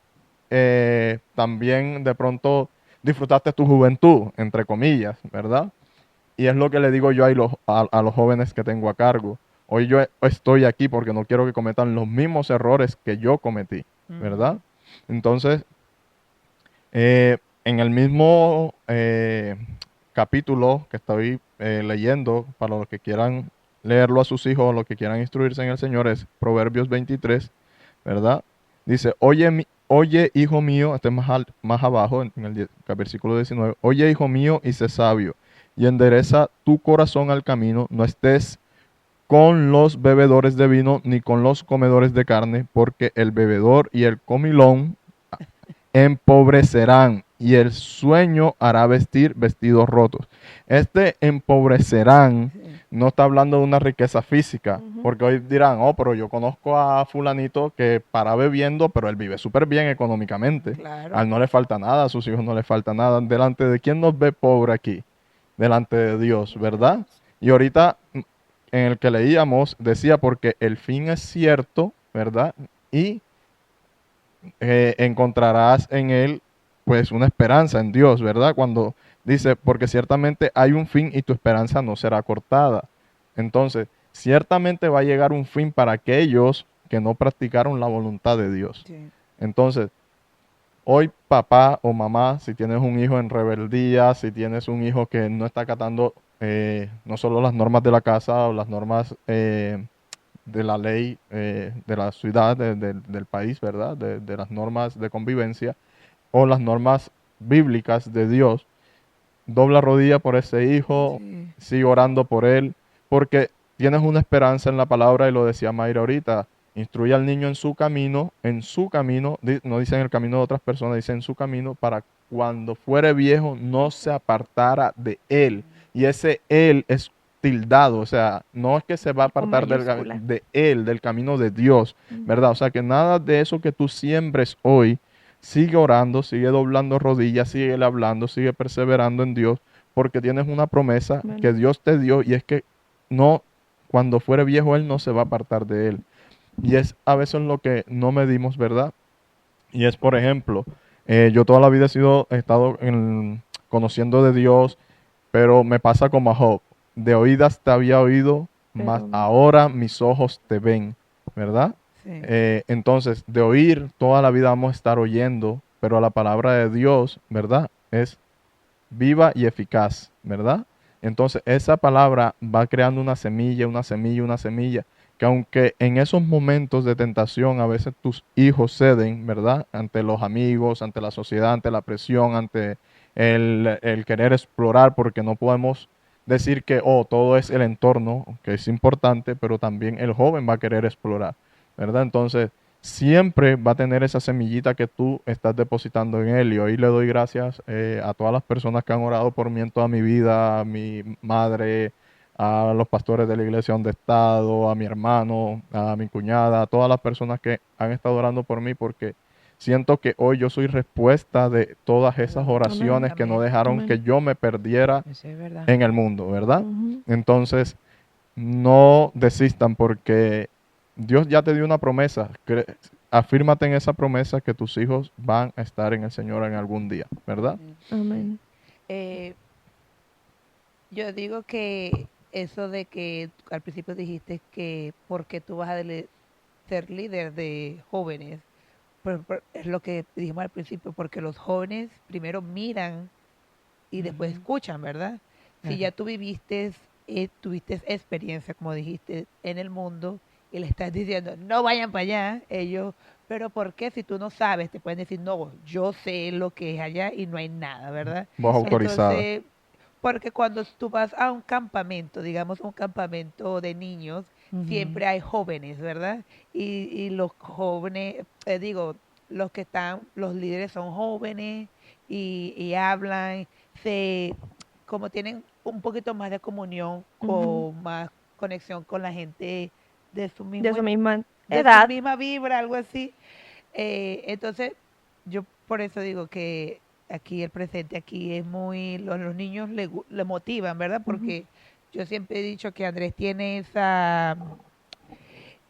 también de pronto disfrutaste tu juventud, entre comillas, ¿verdad? Y es lo que le digo yo a los jóvenes que tengo a cargo. Hoy yo estoy aquí porque no quiero que cometan los mismos errores que yo cometí, ¿verdad? Entonces, en el mismo capítulo que estoy leyendo, para los que quieran leerlo a sus hijos, los que quieran instruirse en el Señor, es Proverbios 23, ¿verdad? Dice, oye hijo mío, este es más abajo, en el versículo 19, oye hijo mío y sé sabio, y endereza tu corazón al camino, no estés con los bebedores de vino ni con los comedores de carne, porque el bebedor y el comilón empobrecerán y el sueño hará vestir vestidos rotos. Este empobrecerán Sí. no está hablando de una riqueza física, Ujú. porque hoy dirán, oh, pero yo conozco a fulanito que para bebiendo, pero él vive súper bien económicamente. Claro. A él no le falta nada, a sus hijos no le falta nada. ¿Delante de quién nos ve pobre aquí? Delante de Dios, ¿verdad? Y ahorita en el que leíamos decía, porque el fin es cierto, ¿verdad? Y encontrarás en él pues una esperanza en Dios, ¿verdad? Cuando dice, porque ciertamente hay un fin y tu esperanza no será cortada. Entonces, ciertamente va a llegar un fin para aquellos que no practicaron la voluntad de Dios. Sí. Entonces, hoy papá o mamá, si tienes un hijo en rebeldía, si tienes un hijo que no está acatando no solo las normas de la casa o las normas de la ley de la ciudad, del país, ¿verdad? De las normas de convivencia o las normas bíblicas de Dios, dobla rodilla por ese hijo, Sí. sigue orando por él, porque tienes una esperanza en la palabra y lo decía Mayra ahorita. Instruye al niño en su camino, no dice en el camino de otras personas, dice en su camino, para cuando fuere viejo no se apartara de él. Y ese él es tildado, o sea, no es que se va a Con apartar mayúscula. de él, del camino de Dios, Ujú. ¿verdad? O sea, que nada de eso que tú siembres hoy, sigue orando, sigue doblando rodillas, sigue hablando, sigue perseverando en Dios, porque tienes una promesa Bueno. que Dios te dio y es que no, cuando fuere viejo Él no se va a apartar de Él. Y es a veces lo que no medimos, ¿verdad? Y es, por ejemplo, yo toda la vida he estado conociendo de Dios, pero me pasa como a Job. De oídas te había oído, mas Pero ahora mis ojos te ven, ¿verdad? Sí. Entonces, de oír, toda la vida vamos a estar oyendo, pero la palabra de Dios, ¿verdad? Es viva y eficaz, ¿verdad? Entonces, esa palabra va creando una semilla, una semilla, una semilla, que aunque en esos momentos de tentación a veces tus hijos ceden, ¿verdad? Ante los amigos, ante la sociedad, ante la presión, ante el querer explorar, porque no podemos decir que, oh, todo es el entorno, que es importante, pero también el joven va a querer explorar, ¿verdad? Entonces, siempre va a tener esa semillita que tú estás depositando en él. Y hoy le doy gracias a todas las personas que han orado por mí en toda mi vida, a mi madre, a los pastores de la iglesia donde he estado, a mi hermano, a mi cuñada, a todas las personas que han estado orando por mí, porque siento que hoy yo soy respuesta de todas esas oraciones que no Amén. dejaron Amén. que yo me perdiera Eso es verdad. en el mundo, ¿verdad? Ujú. Entonces, no desistan porque Dios ya te dio una promesa. Afírmate en esa promesa que tus hijos van a estar en el Señor en algún día, ¿verdad? Amén. Eh, yo digo que eso de que al principio dijiste que porque tú vas a ser líder de jóvenes, es lo que dijimos al principio, porque los jóvenes primero miran y después Ujú. escuchan, ¿verdad? Si ya tú viviste, tuviste experiencia, como dijiste, en el mundo y le estás diciendo, no vayan para allá, ellos, pero ¿por qué? Si tú no sabes, te pueden decir, no, yo sé lo que es allá y no hay nada, ¿verdad? Voz Eso. autorizada. Entonces, porque cuando tú vas a un campamento, digamos un campamento de niños, Ujú. siempre hay jóvenes, ¿verdad? Y los jóvenes, digo, los que están, los líderes son jóvenes y hablan, se, como tienen un poquito más de comunión, Ujú. con más conexión con la gente de su De su misma de su edad. misma vibra, algo así. Entonces, yo por eso digo que aquí el presente aquí es muy, los niños le motivan, ¿verdad? Ujú. Porque yo siempre he dicho que Andrés tiene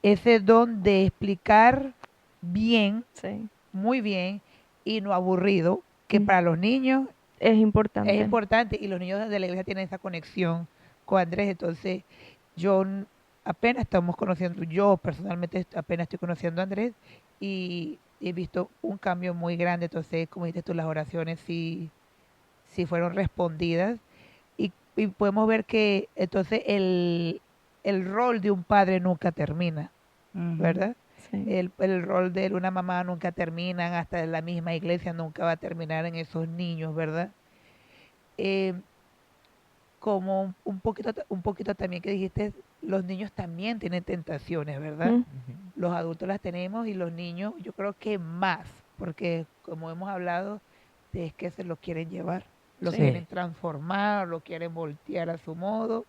ese don de explicar bien, Sí. muy bien y no aburrido, que Mm. para los niños Es es importante. importante y los niños de la iglesia tienen esa conexión con Andrés. Entonces, yo apenas estamos conociendo, yo personalmente apenas estoy conociendo a Andrés y he visto un cambio muy grande. Entonces, como dices tú, las oraciones sí fueron respondidas y podemos ver que entonces el rol de un padre nunca termina, Ujú. ¿verdad? Sí. El rol de una mamá nunca termina, hasta la misma iglesia nunca va a terminar en esos niños, ¿verdad? Eh, como un poquito también que dijiste, los niños también tienen tentaciones, ¿verdad? Mm, Ujú. Los adultos las tenemos y los niños yo creo que más, porque como hemos hablado, es que se lo quieren llevar, lo Sí. quieren transformar, lo quieren voltear a su modo.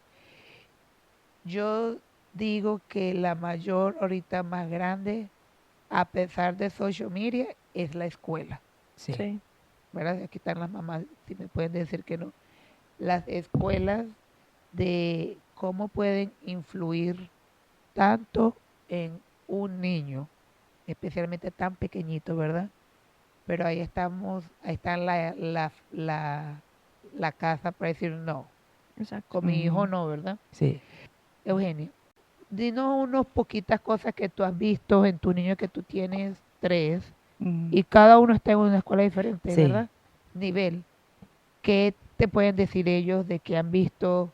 Yo digo que la mayor ahorita más grande, a pesar de social media, es la escuela, Sí. sí, ¿verdad? Aquí están las mamás, si me pueden decir que no. Las escuelas de cómo pueden influir tanto en un niño, especialmente tan pequeñito, ¿verdad? Pero ahí estamos, ahí está la casa para decir no, exacto. con mi hijo Ujú. no, ¿verdad? Sí. Eugenia, dinos unas poquitas cosas que tú has visto en tu niño, que tú tienes 3 Ujú. y cada uno está en una escuela diferente, Sí. ¿verdad? Nivel. ¿Qué te pueden decir ellos de que han visto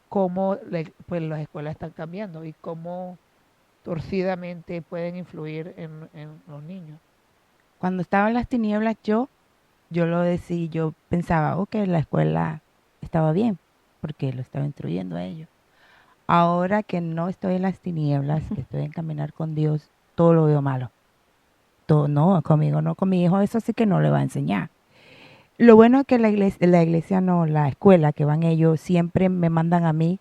cómo pues las escuelas están cambiando y cómo torcidamente pueden influir en los niños? Cuando estaba en las tinieblas, yo lo decía, yo pensaba, ok, la escuela estaba bien, porque lo estaba instruyendo a ellos. Ahora que no estoy en las tinieblas, que estoy en caminar con Dios, todo lo veo malo. Todo, no, conmigo no, con mi hijo eso sí que no le va a enseñar. Lo bueno es que la iglesia no, la escuela que van ellos, siempre me mandan a mí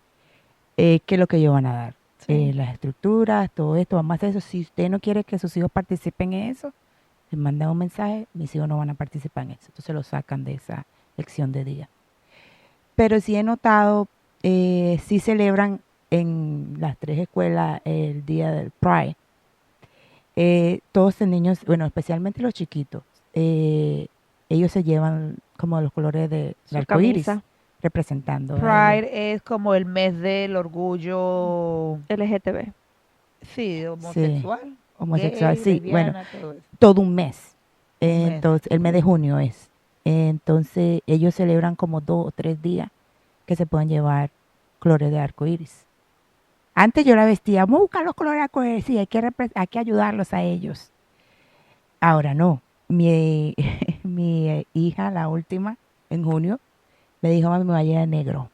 qué es lo que ellos van a dar. Sí. Las estructuras, todo esto, vamos a hacer eso. Si usted no quiere que sus hijos participen en eso, les mandan un mensaje, mis hijos no van a participar en eso. Entonces lo sacan de esa lección de día. Pero sí he notado, sí celebran en las 3 escuelas el día del Pride. Todos los niños, bueno, especialmente los chiquitos, ellos se llevan como los colores del Su arco iris, camisa representando a ellos. Pride es como el mes del orgullo, LGTB. sí, Sí, homosexual, homosexual, gay, sí, bueno, lesbiana, todo eso. todo un mes. Un mes. Entonces, el mes de Sí. junio es. Entonces, ellos celebran como 2 o 3 días que se pueden llevar colores de arco iris. Antes yo la vestía, vamos a buscar los colores de arco iris, sí, hay que ayudarlos a ellos. Ahora no. Mi, mi hija, la última, en junio, me dijo, mami, me va a llenar de negro.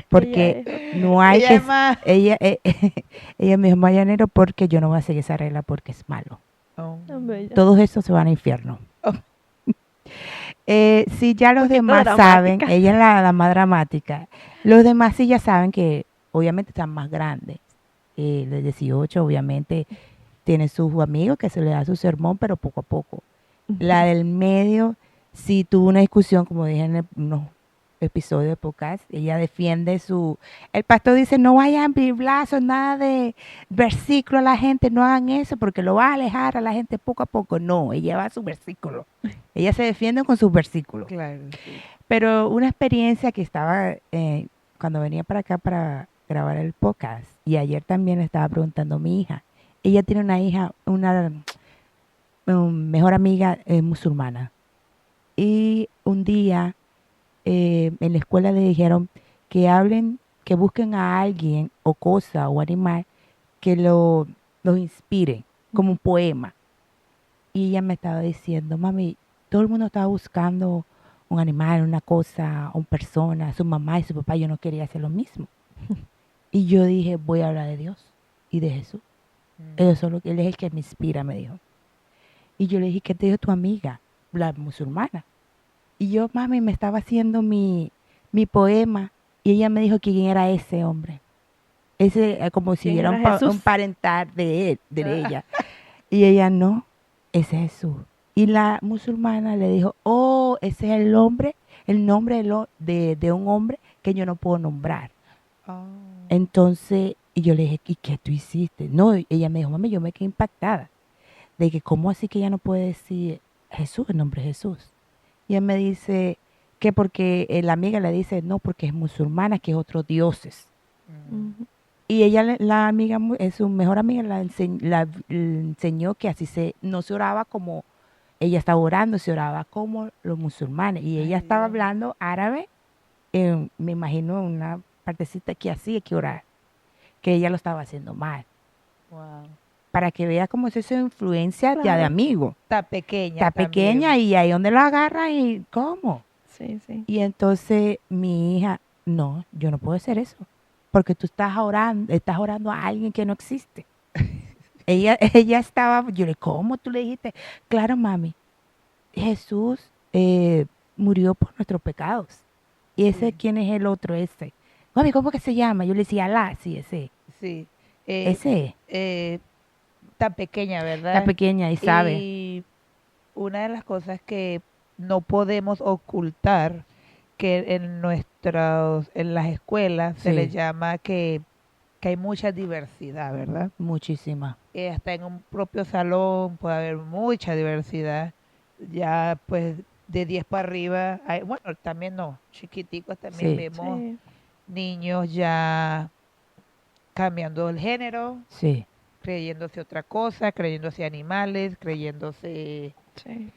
Porque Ella es- no hay Ella que... es más. Ella, ella me dijo, me va a llenar de negro porque yo no voy a seguir esa regla porque es malo. Oh. tan bella. Todos estos se van al infierno. Oh. Si ya los Poquito demás dramática. saben, ella es la más dramática, los demás sí ya saben que obviamente están más grandes. De 18 obviamente tiene sus amigos que se le da su sermón, pero poco a poco. La del medio sí tuvo una discusión, como dije en unos episodios de podcast, ella defiende su... El pastor dice, no vayan biblazos, nada de versículo a la gente, no hagan eso porque lo va a alejar a la gente poco a poco. No, ella va a su versículo. Ella se defiende con sus versículos. Claro, sí. Pero una experiencia que estaba cuando venía para acá para grabar el podcast, y ayer también le estaba preguntando a mi hija. Ella tiene una hija, una mejor amiga musulmana. Y un día en la escuela le dijeron que hablen, que busquen a alguien o cosa o animal que los inspire, como un poema. Y ella me estaba diciendo, mami, todo el mundo estaba buscando un animal, una cosa, una persona, su mamá y su papá, yo no quería hacer lo mismo. Y yo dije, voy a hablar de Dios y de Jesús. Eso es él es el que me inspira, me dijo. Y yo le dije, ¿qué te dijo tu amiga, la musulmana? Y yo, mami, me estaba haciendo mi poema y ella me dijo quién era ese hombre. Ese, como si ¿Quién era era un, Jesús? un parental de él, de ella. Y ella, no, ese es Jesús. Y la musulmana le dijo, oh, ese es el nombre de un hombre que yo no puedo nombrar. Oh. Entonces, y yo le dije, ¿y qué tú hiciste? No, ella me dijo, mami, yo me quedé impactada. De que, ¿cómo así que ella no puede decir Jesús, el nombre de Jesús? Y él me dice que porque la amiga le dice, no, porque es musulmana, que es otros dioses. Ujú. Y ella, la amiga, su mejor amiga, la enseñó que así no se oraba como ella estaba orando, se oraba como los musulmanes. Y ella Ay, estaba Dios. hablando árabe, me imagino una partecita que así hay que orar, que ella lo estaba haciendo mal. Wow. Para que vea cómo es esa influencia ya de Claro. amigo. Está pequeña Está también. pequeña y ahí donde lo agarra y ¿cómo? Sí, sí. Y entonces mi hija, no, yo no puedo hacer eso, porque tú estás orando a alguien que no existe. Ella estaba, yo le, ¿cómo tú le dijiste? Claro, mami, Jesús murió por nuestros pecados. ¿Y ese Sí. quién es el otro ese? Mami, ¿cómo que se llama? Yo le decía, Alá, sí, Sí. ese, Eh, Tan pequeña, está ¿verdad? pequeña y sabe. Y una de las cosas que no podemos ocultar, que en las escuelas se les Sí, llama que hay mucha diversidad, ¿verdad? muchísima. Hasta en un propio salón puede haber mucha diversidad. Ya pues de 10 para arriba, bueno, también no, chiquiticos también Sí, vemos Sí, niños ya cambiando el género, sí, creyéndose otra cosa, creyéndose animales, creyéndose... sí.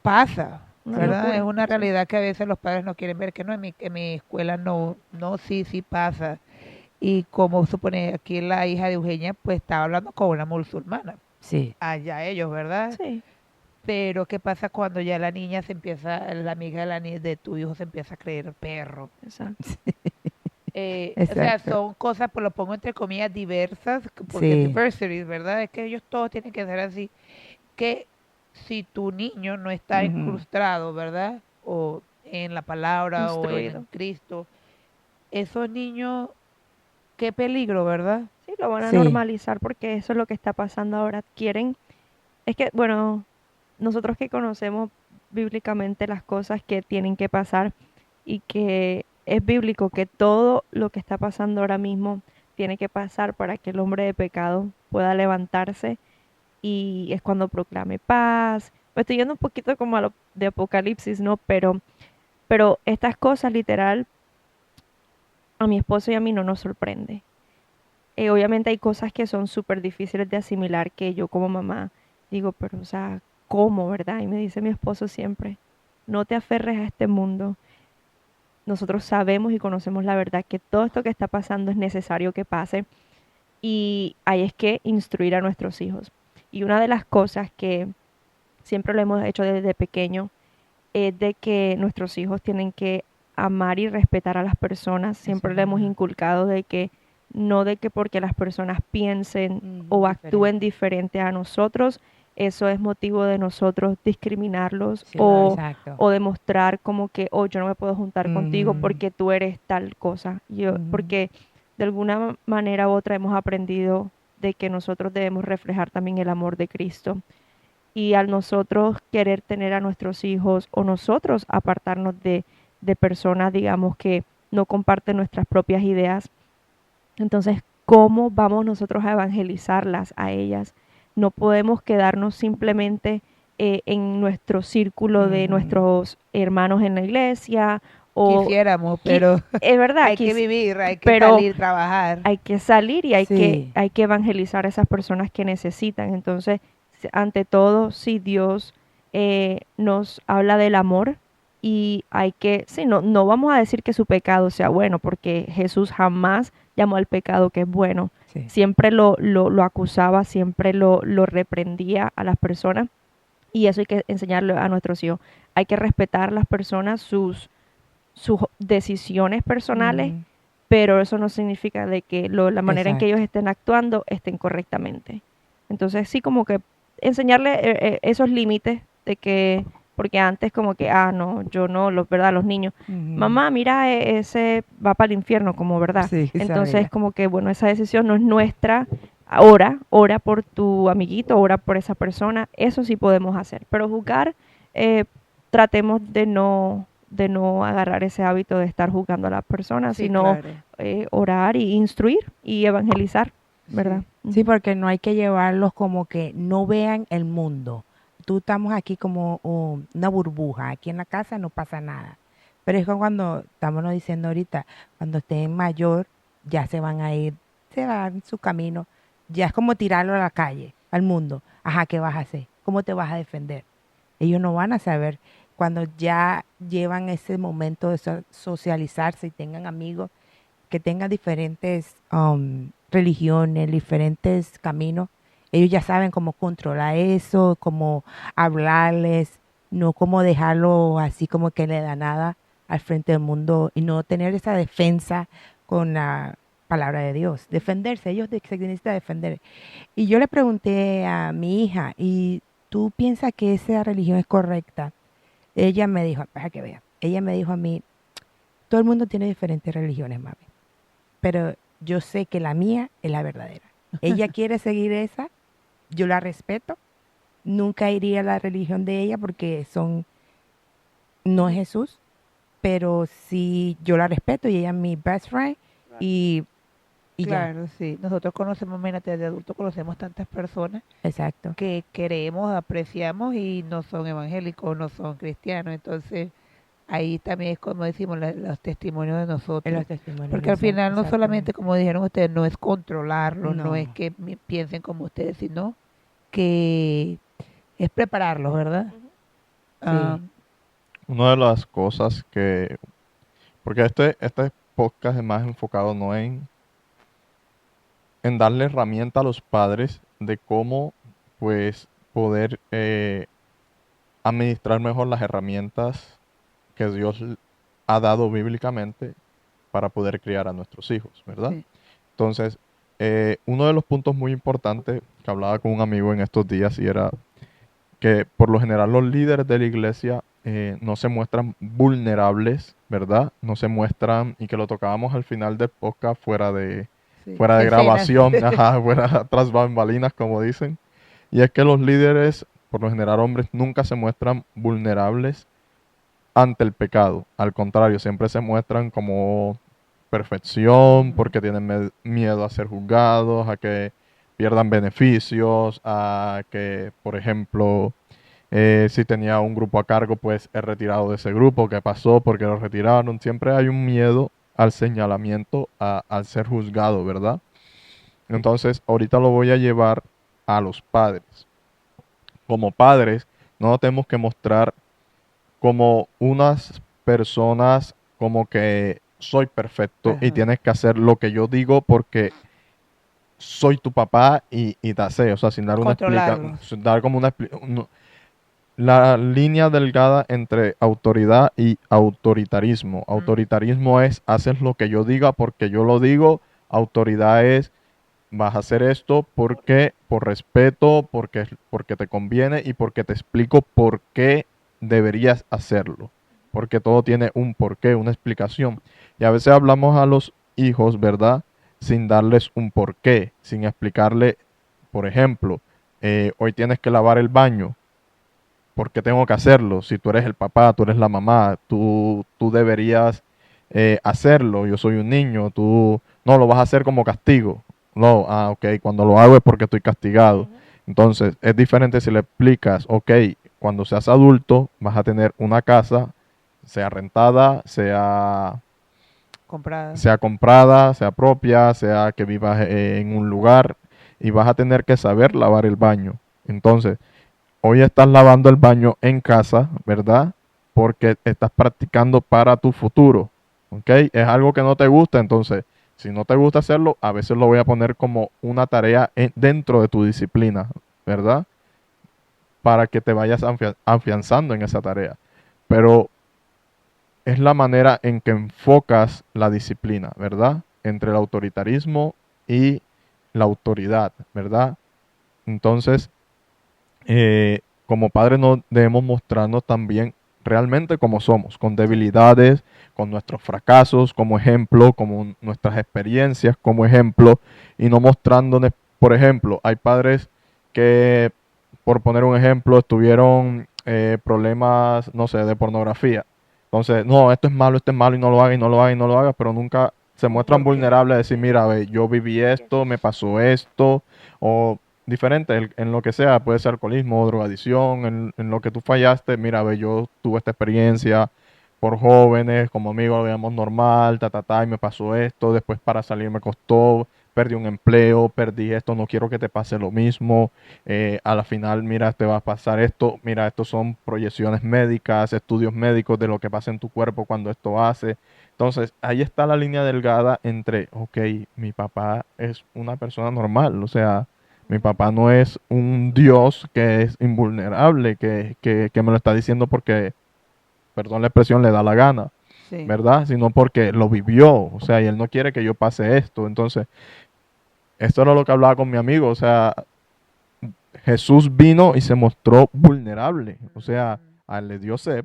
Pasa, Una ¿verdad? Es locura. una Sí. realidad que a veces los padres no quieren ver, que no, en mi escuela no, no, sí, sí pasa. Y como supone aquí la hija de Eugenia, pues estaba hablando con una musulmana, sí. allá ellos, ¿verdad? Sí, Pero ¿qué pasa cuando ya la niña se empieza, la amiga de de tu hijo se empieza a creer perro? exacto. O sea, Exacto. son cosas, pues lo pongo entre comillas, diversas, porque Sí. diversity, ¿verdad? Es que ellos todos tienen que ser así. Que si tu niño no está Ujú. incrustado, ¿verdad? O en la palabra o en Instruido. Cristo, esos niños, qué peligro, ¿verdad? Sí, lo van a Sí. normalizar porque eso es lo que está pasando ahora. Quieren, es que, bueno, nosotros que conocemos bíblicamente las cosas que tienen que pasar y que es bíblico que todo lo que está pasando ahora mismo tiene que pasar para que el hombre de pecado pueda levantarse y es cuando proclame paz. Me estoy yendo un poquito como a lo de Apocalipsis, ¿no? Pero estas cosas literal a mi esposo y a mí no nos sorprende. Obviamente hay cosas que son súper difíciles de asimilar que yo como mamá digo, pero o sea, ¿cómo, verdad? Y me dice mi esposo siempre, no te aferres a este mundo. Nosotros sabemos y conocemos la verdad que todo esto que está pasando es necesario que pase y hay es que instruir a nuestros hijos. Y una de las cosas que siempre lo hemos hecho desde pequeño es de que nuestros hijos tienen que amar y respetar a las personas. Eso Siempre es le hemos verdad. inculcado de que no de que porque las personas piensen Ujú, o actúen diferente. diferente a nosotros, eso es motivo de nosotros discriminarlos Sí, exacto. o demostrar como que, oh, yo no me puedo juntar contigo Ujú, porque tú eres tal cosa. Yo, ujú. porque de alguna manera u otra hemos aprendido de que nosotros debemos reflejar también el amor de Cristo y al nosotros querer tener a nuestros hijos o nosotros apartarnos de personas, digamos, que no comparten nuestras propias ideas, entonces, ¿cómo vamos nosotros a evangelizarlas a ellas? No podemos quedarnos simplemente en nuestro círculo de Ujú. nuestros hermanos en la iglesia o... Quisiéramos, qui- pero Es verdad, hay que vivir, hay que pero salir, trabajar. hay que salir y Sí. hay que evangelizar a esas personas que necesitan. Entonces, ante todo, si Dios nos habla del amor y hay que, sí, no, no vamos a decir que su pecado sea bueno, porque Jesús jamás llamó al pecado que es bueno. Sí. Siempre lo acusaba, siempre lo reprendía a las personas y eso hay que enseñarle a nuestros hijos. Hay que respetar a las personas, sus decisiones personales, Ujú. pero eso no significa de que la manera en que ellos Exacto. estén actuando estén correctamente. Entonces sí como que enseñarle esos límites de que, porque antes como que, ah, no, yo no, verdad, los niños, Ujú. mamá, mira, ese va para el infierno, como verdad. Sí, Entonces sabía. como que, bueno, esa decisión no es nuestra. Ahora, ora por tu amiguito, ora por esa persona, eso sí podemos hacer. Pero juzgar, eh, tratemos de no agarrar ese hábito de estar juzgando a las personas, Sí, sino claro. orar y instruir y evangelizar, ¿verdad? Sí. Sí, Ujú. porque no hay que llevarlos como que no vean el mundo. Tú estamos aquí como una burbuja. Aquí en la casa no pasa nada. Pero es que cuando estamos diciendo ahorita, cuando estén mayor, ya se van a ir, se van su camino. Ya es como tirarlo a la calle, al mundo. Ajá, ¿qué vas a hacer? ¿Cómo te vas a defender? Ellos no van a saber. Cuando ya llevan ese momento de socializarse y tengan amigos, que tengan diferentes religiones, diferentes caminos, ellos ya saben cómo controlar eso, cómo hablarles. no como dejarlo así como que le da nada al frente del mundo y no tener esa defensa con la palabra de Dios, defenderse, se necesita defender. Y yo le pregunté a mi hija, ¿y tú piensas que esa religión es correcta? Ella me dijo, para que vea, ella me dijo a mí, todo el mundo tiene diferentes religiones, mami, pero yo sé que la mía es la verdadera. Ella quiere seguir esa, yo la respeto, nunca iría a la religión de ella porque no es Jesús, pero sí yo la respeto y ella es mi best friend y, y ya, Claro, sí. Nosotros conocemos, imagínate, de adultos conocemos tantas personas exacto. que queremos, apreciamos y no son evangélicos, no son cristianos. Entonces, ahí también es como decimos los testimonios de En nosotros. los testimonios, Porque al final no solamente, exactamente. como dijeron ustedes, no es controlarlos, no es No, que piensen como ustedes, sino que es prepararlos, ¿verdad? Ah, sí, Una de las cosas que, porque este podcast es más enfocado no en darle herramienta a los padres de cómo pues poder administrar mejor las herramientas que Dios ha dado bíblicamente para poder criar a nuestros hijos, ¿verdad? sí, Entonces, uno de los puntos muy importantes que hablaba con un amigo en estos días y era que por lo general los líderes de la iglesia no se muestran vulnerables, ¿verdad? No se muestran, y que lo tocábamos al final del podcast sí. fuera de Escenas. grabación, ajá, fuera tras bambalinas, como dicen. Y es que los líderes, por lo general hombres, nunca se muestran vulnerables ante el pecado. Al contrario, siempre se muestran como perfección porque tienen miedo a ser juzgados, a que pierdan beneficios, a que, por ejemplo, si tenía un grupo a cargo, pues es retirado de ese grupo. ¿Qué pasó? Porque lo retiraron. Siempre hay un miedo al señalamiento, al ser juzgado, ¿verdad? Entonces, ahorita lo voy a llevar a los padres. Como padres, no nos tenemos que mostrar como unas personas como que soy perfecto y Ajá. tienes que hacer lo que yo digo porque soy tu papá y te sé, o sea, sin dar una explicación, Controlarlos. sin dar como la línea delgada entre autoridad y autoritarismo. Mm, Autoritarismo es haces lo que yo diga porque yo lo digo, autoridad es vas a hacer esto porque por respeto, porque te conviene y porque te explico por qué deberías hacerlo. Porque todo tiene un porqué, una explicación. Y a veces hablamos a los hijos, ¿verdad? Sin darles un porqué, sin explicarle, por ejemplo, hoy tienes que lavar el baño. ¿Por qué tengo que hacerlo? Si tú eres el papá, tú eres la mamá, tú deberías hacerlo. Yo soy un niño, tú no lo vas a hacer como castigo. No, ok, cuando lo hago es porque estoy castigado. Entonces, es diferente si le explicas, ok, cuando seas adulto vas a tener una casa, sea rentada, comprada. sea comprada, sea propia, sea que vivas en un lugar y vas a tener que saber lavar el baño. Entonces, hoy estás lavando el baño en casa, ¿verdad? Porque estás practicando para tu futuro, ¿ok? Es algo que no te gusta, entonces, si no te gusta hacerlo, a veces lo voy a poner como una tarea dentro de tu disciplina, ¿verdad? Para que te vayas afianzando en esa tarea. Pero es la manera en que enfocas la disciplina, ¿verdad? Entre el autoritarismo y la autoridad, ¿verdad? Entonces, como padres no debemos mostrarnos también realmente como somos, con Sí. debilidades, con nuestros fracasos como ejemplo, como nuestras experiencias como ejemplo, y no mostrándonos, por ejemplo, hay padres que, por poner un ejemplo, tuvieron problemas, no sé, de pornografía. Entonces, no, esto es malo y no lo haga y no lo haga y no lo haga, pero nunca se Un muestran porqué. vulnerables a decir, mira, ve, yo viví esto, me pasó esto, o diferente en lo que sea, puede ser alcoholismo, drogadicción, en lo que tú fallaste, mira, ve, yo tuve esta experiencia por jóvenes, como amigo lo veíamos normal, y me pasó esto, después para salir me costó, perdí un empleo, perdí esto, no quiero que te pase lo mismo, a la final, mira, te va a pasar esto, mira, estos son proyecciones médicas, estudios médicos de lo que pasa en tu cuerpo cuando esto hace. Entonces, ahí está la línea delgada entre, ok, mi papá es una persona normal, o sea, Mi papá no es un Dios que es invulnerable, que me lo está diciendo porque, perdón la expresión, le da la gana, Sí. ¿verdad? Sino porque lo vivió, o sea, y él no quiere que yo pase esto. Entonces, esto era lo que hablaba con mi amigo, o sea, Jesús vino y se mostró vulnerable, o sea, a él le dio sed,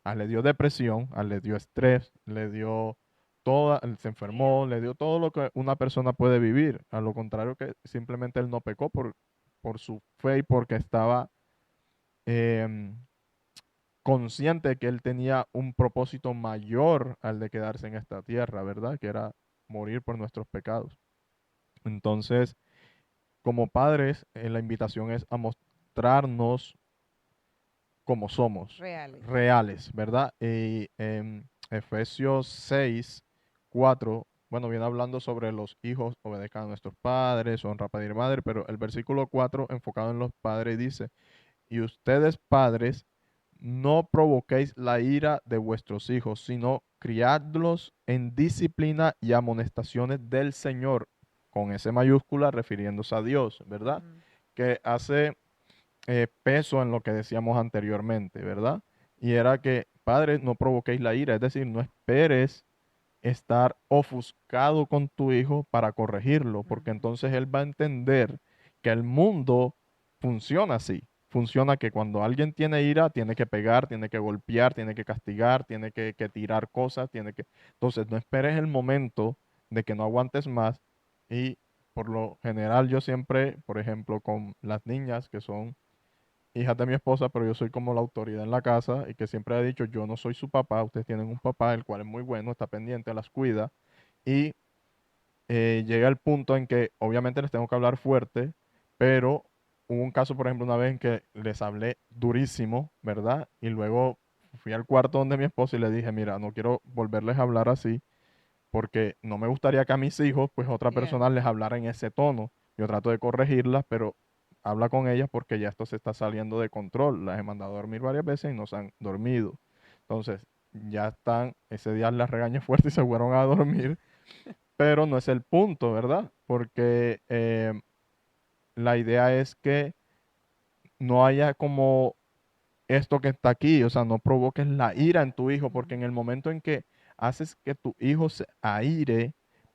a él le dio depresión, a él le dio estrés, le dio toda, él se enfermó, le dio todo lo que una persona puede vivir, a lo contrario que simplemente él no pecó por su fe y porque estaba em, consciente de que él tenía un propósito mayor al de quedarse en esta tierra, ¿verdad? Que era morir por nuestros pecados. Entonces, como padres, la invitación es a mostrarnos como somos, Reales. reales, ¿verdad? Y en Efesios 6, 4, bueno, viene hablando sobre los hijos obedezcan a nuestros padres, honra padre y madre, pero el versículo 4, enfocado en los padres, dice, y ustedes padres, no provoquéis la ira de vuestros hijos, sino criadlos en disciplina y amonestaciones del Señor, con S mayúscula refiriéndose a Dios, ¿verdad? Ujú. Que hace peso en lo que decíamos anteriormente, ¿verdad? Y era que, padres, no provoquéis la ira, es decir, no esperes estar ofuscado con tu hijo para corregirlo, porque entonces él va a entender que el mundo funciona así. Funciona que cuando alguien tiene ira, tiene que pegar, tiene que golpear, tiene que castigar, tiene que tirar cosas, tiene que... Entonces, no esperes el momento de que no aguantes más y por lo general yo siempre, por ejemplo, con las niñas que son hijas de mi esposa, pero yo soy como la autoridad en la casa y que siempre he dicho, yo no soy su papá, ustedes tienen un papá, el cual es muy bueno, está pendiente, las cuida y llega el punto en que obviamente les tengo que hablar fuerte, pero hubo un caso, por ejemplo, una vez en que les hablé durísimo, ¿verdad? Y luego fui al cuarto donde mi esposa y le dije, mira, no quiero volverles a hablar así porque no me gustaría que a mis hijos, pues otra Yeah. persona les hablara en ese tono. Yo trato de corregirlas, pero habla con ellas porque ya esto se está saliendo de control. Las he mandado a dormir varias veces y no se han dormido. Entonces, ya están, ese día las regañé fuerte y se fueron a dormir, pero no es el punto, ¿verdad? Porque la idea es que no haya como esto que está aquí, o sea, no provoques la ira en tu hijo, porque en el momento en que haces que tu hijo se aire,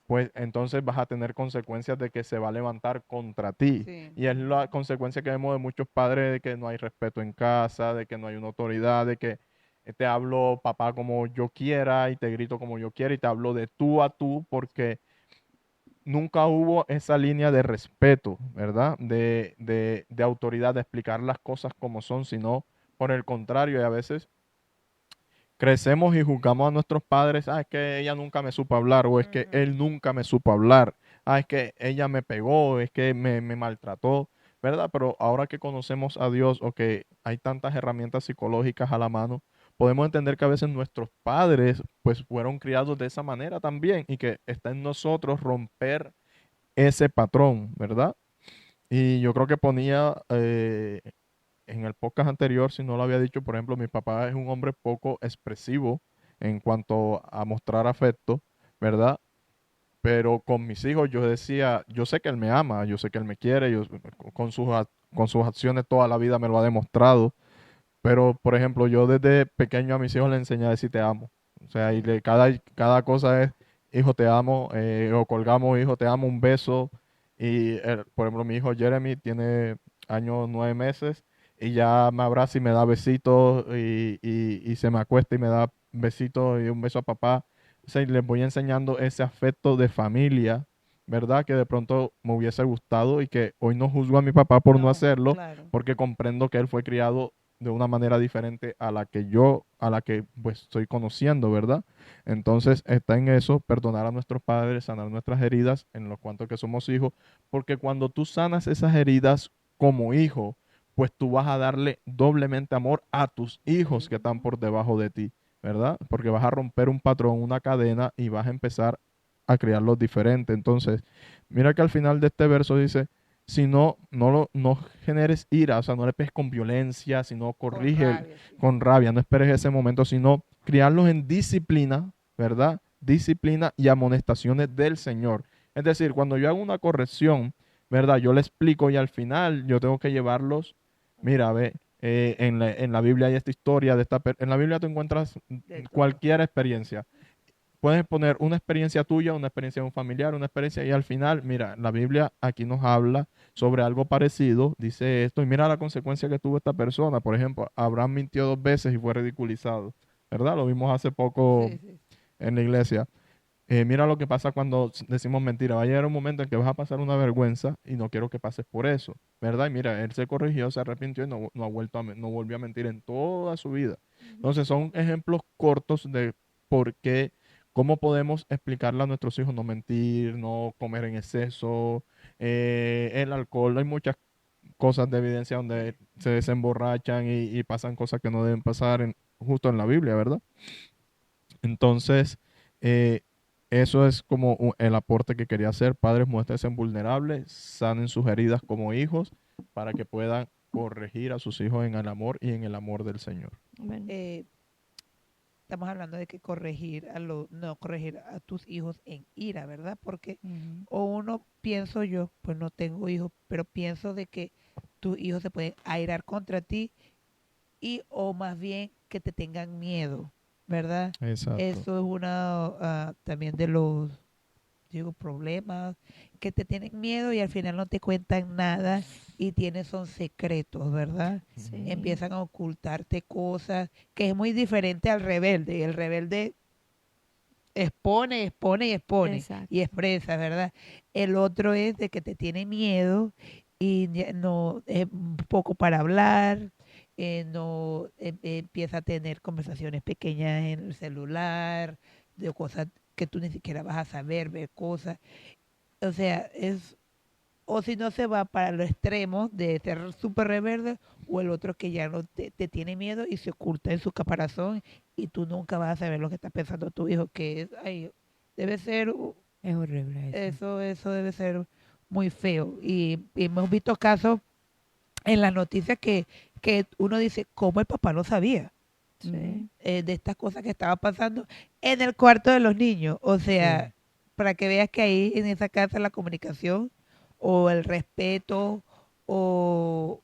pues entonces vas a tener consecuencias de que se va a levantar contra ti. Sí. Y es la consecuencia que vemos de muchos padres de que no hay respeto en casa, de que no hay una autoridad, de que te hablo papá como yo quiera y te grito como yo quiera y te hablo de tú a tú porque nunca hubo esa línea de respeto, ¿verdad? De autoridad, de explicar las cosas como son, sino por el contrario, y a veces crecemos y juzgamos a nuestros padres, ah, es que ella nunca me supo hablar, o es que él nunca me supo hablar, ah, es que ella me pegó, es que me maltrató, ¿verdad? Pero ahora que conocemos a Dios o que hay tantas herramientas psicológicas a la mano, podemos entender que a veces nuestros padres pues fueron criados de esa manera también y que está en nosotros romper ese patrón, ¿verdad? Y yo creo que ponía en el podcast anterior, si no lo había dicho, por ejemplo, mi papá es un hombre poco expresivo en cuanto a mostrar afecto, ¿verdad? Pero con mis hijos yo decía, yo sé que él me ama, yo sé que él me quiere, con sus acciones toda la vida me lo ha demostrado, pero por ejemplo, yo desde pequeño a mis hijos les enseñé a decir te amo. O sea, cada cosa es, hijo te amo, o colgamos, hijo te amo, un beso. Y por ejemplo, mi hijo Jeremy tiene años 9 meses y ya me abraza y me da besitos y se me acuesta y me da besitos y un beso a papá. O sea, y les voy enseñando ese afecto de familia, ¿verdad? Que de pronto me hubiese gustado y que hoy no juzgo a mi papá por no hacerlo, Claro. porque comprendo que él fue criado de una manera diferente a la que pues estoy conociendo, ¿verdad? Entonces está en eso, perdonar a nuestros padres, sanar nuestras heridas en lo cuanto que somos hijos, porque cuando tú sanas esas heridas como hijo, pues tú vas a darle doblemente amor a tus hijos que están por debajo de ti, ¿verdad? Porque vas a romper un patrón, una cadena y vas a empezar a criarlos diferente. Entonces, mira que al final de este verso dice, si no generes ira, o sea, no le pegues con violencia, sino corrige con rabia, no esperes ese momento, sino criarlos en disciplina, ¿verdad? Disciplina y amonestaciones del Señor. Es decir, cuando yo hago una corrección, ¿verdad? Yo le explico y al final yo tengo que llevarlos, mira, ve, en la Biblia hay esta historia de en la Biblia tú encuentras De todo. cualquier experiencia. Puedes poner una experiencia tuya, una experiencia de un familiar, una experiencia y al final, mira, la Biblia aquí nos habla sobre algo parecido, dice esto y mira la consecuencia que tuvo esta persona. Por ejemplo, Abraham mintió 2 veces y fue ridiculizado, ¿verdad? Lo vimos hace poco Sí, sí. en la iglesia. Mira lo que pasa cuando decimos mentira. Va a llegar un momento en que vas a pasar una vergüenza y no quiero que pases por eso, ¿verdad? Y mira, él se corrigió, se arrepintió y no ha vuelto no volvió a mentir en toda su vida. Entonces son ejemplos cortos de por qué, cómo podemos explicarle a nuestros hijos no mentir, no comer en exceso, el alcohol. Hay muchas cosas de evidencia donde se desemborrachan y pasan cosas que no deben pasar justo en la Biblia, ¿verdad? Entonces, eh, eso es como el aporte que quería hacer. Padres, muéstrense vulnerables, sanen sus heridas como hijos para que puedan corregir a sus hijos en el amor y en el amor del Señor. Amén. Estamos hablando de que no corregir a tus hijos en ira, ¿verdad? Porque o uno, pienso yo, pues no tengo hijos, pero pienso de que tus hijos se pueden airar contra ti o más bien que te tengan miedo, ¿verdad? Exacto. Eso es una también de los, problemas, que te tienen miedo y al final no te cuentan nada y son secretos, ¿verdad? Sí. Empiezan a ocultarte cosas, que es muy diferente al rebelde. El rebelde expone Exacto. y expresa, ¿verdad? El otro es de que te tiene miedo y no es poco para hablar, no empieza a tener conversaciones pequeñas en el celular, de cosas que tú ni siquiera vas a saber, ver cosas. O sea, o si no se va para los extremos de ser súper rebelde, o el otro que ya no te tiene miedo y se oculta en su caparazón y tú nunca vas a saber lo que está pensando tu hijo, que debe ser, Es horrible eso. eso debe ser muy feo. Y hemos visto casos en las noticias que uno dice, ¿cómo el papá lo sabía? Sí. De estas cosas que estaba pasando en el cuarto de los niños. O sea, Sí. para que veas que ahí en esa casa la comunicación o el respeto o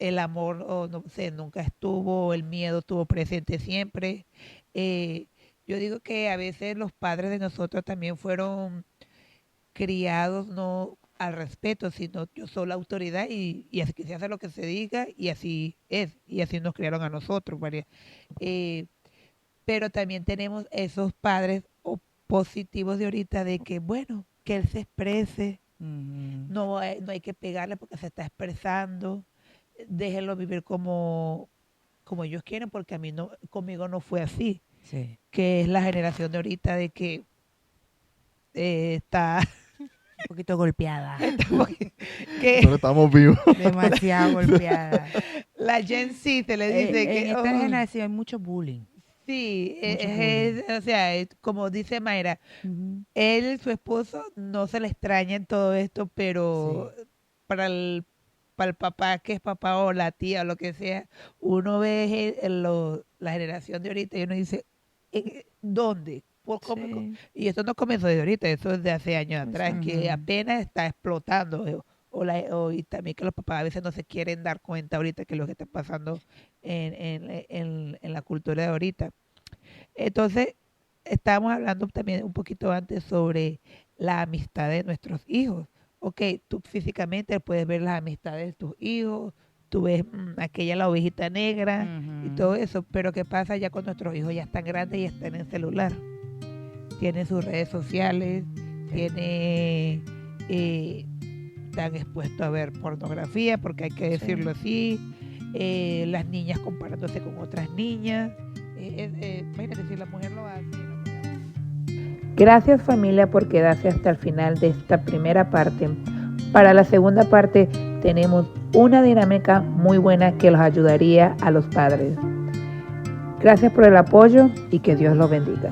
el amor, o no sé, nunca estuvo, o el miedo estuvo presente siempre. Yo digo que a veces los padres de nosotros también fueron criados no al respeto, sino yo soy la autoridad y así que se hace lo que se diga y así es, y así nos criaron a nosotros, María. Eh, pero también tenemos esos padres positivos de ahorita de que, bueno, que él se exprese, no hay que pegarle porque se está expresando, déjenlo vivir como ellos quieren, porque conmigo no fue así, Sí. que es la generación de ahorita de que está Un poquito golpeada. que Pero estamos vivos. Demasiado golpeada. la Gen Z se le dice En que esta generación hay mucho bullying. sí, Mucho bullying. o sea, como dice Mayra, su esposo, no se le extraña en todo esto, pero para el papá, que es papá o la tía o lo que sea, uno ve la generación de ahorita y uno dice, ¿dónde? Sí. Y esto no comenzó de ahorita, eso es de hace años atrás, que Ujú. apenas está explotando. Y también que los papás a veces no se quieren dar cuenta ahorita que es lo que está pasando en la cultura de ahorita. Entonces, estábamos hablando también un poquito antes sobre la amistad de nuestros hijos. Ok, tú físicamente puedes ver las amistades de tus hijos, tú ves aquella la ovejita negra y todo eso, pero ¿qué pasa ya cuando nuestros hijos ya están grandes y están en celular? Tienen sus redes sociales, están expuestos a ver pornografía, porque hay que decirlo así, las niñas comparándose con otras niñas. Imagínate si la mujer lo hace. Gracias, familia, por quedarse hasta el final de esta primera parte. Para la segunda parte tenemos una dinámica muy buena que los ayudaría a los padres. Gracias por el apoyo y que Dios los bendiga.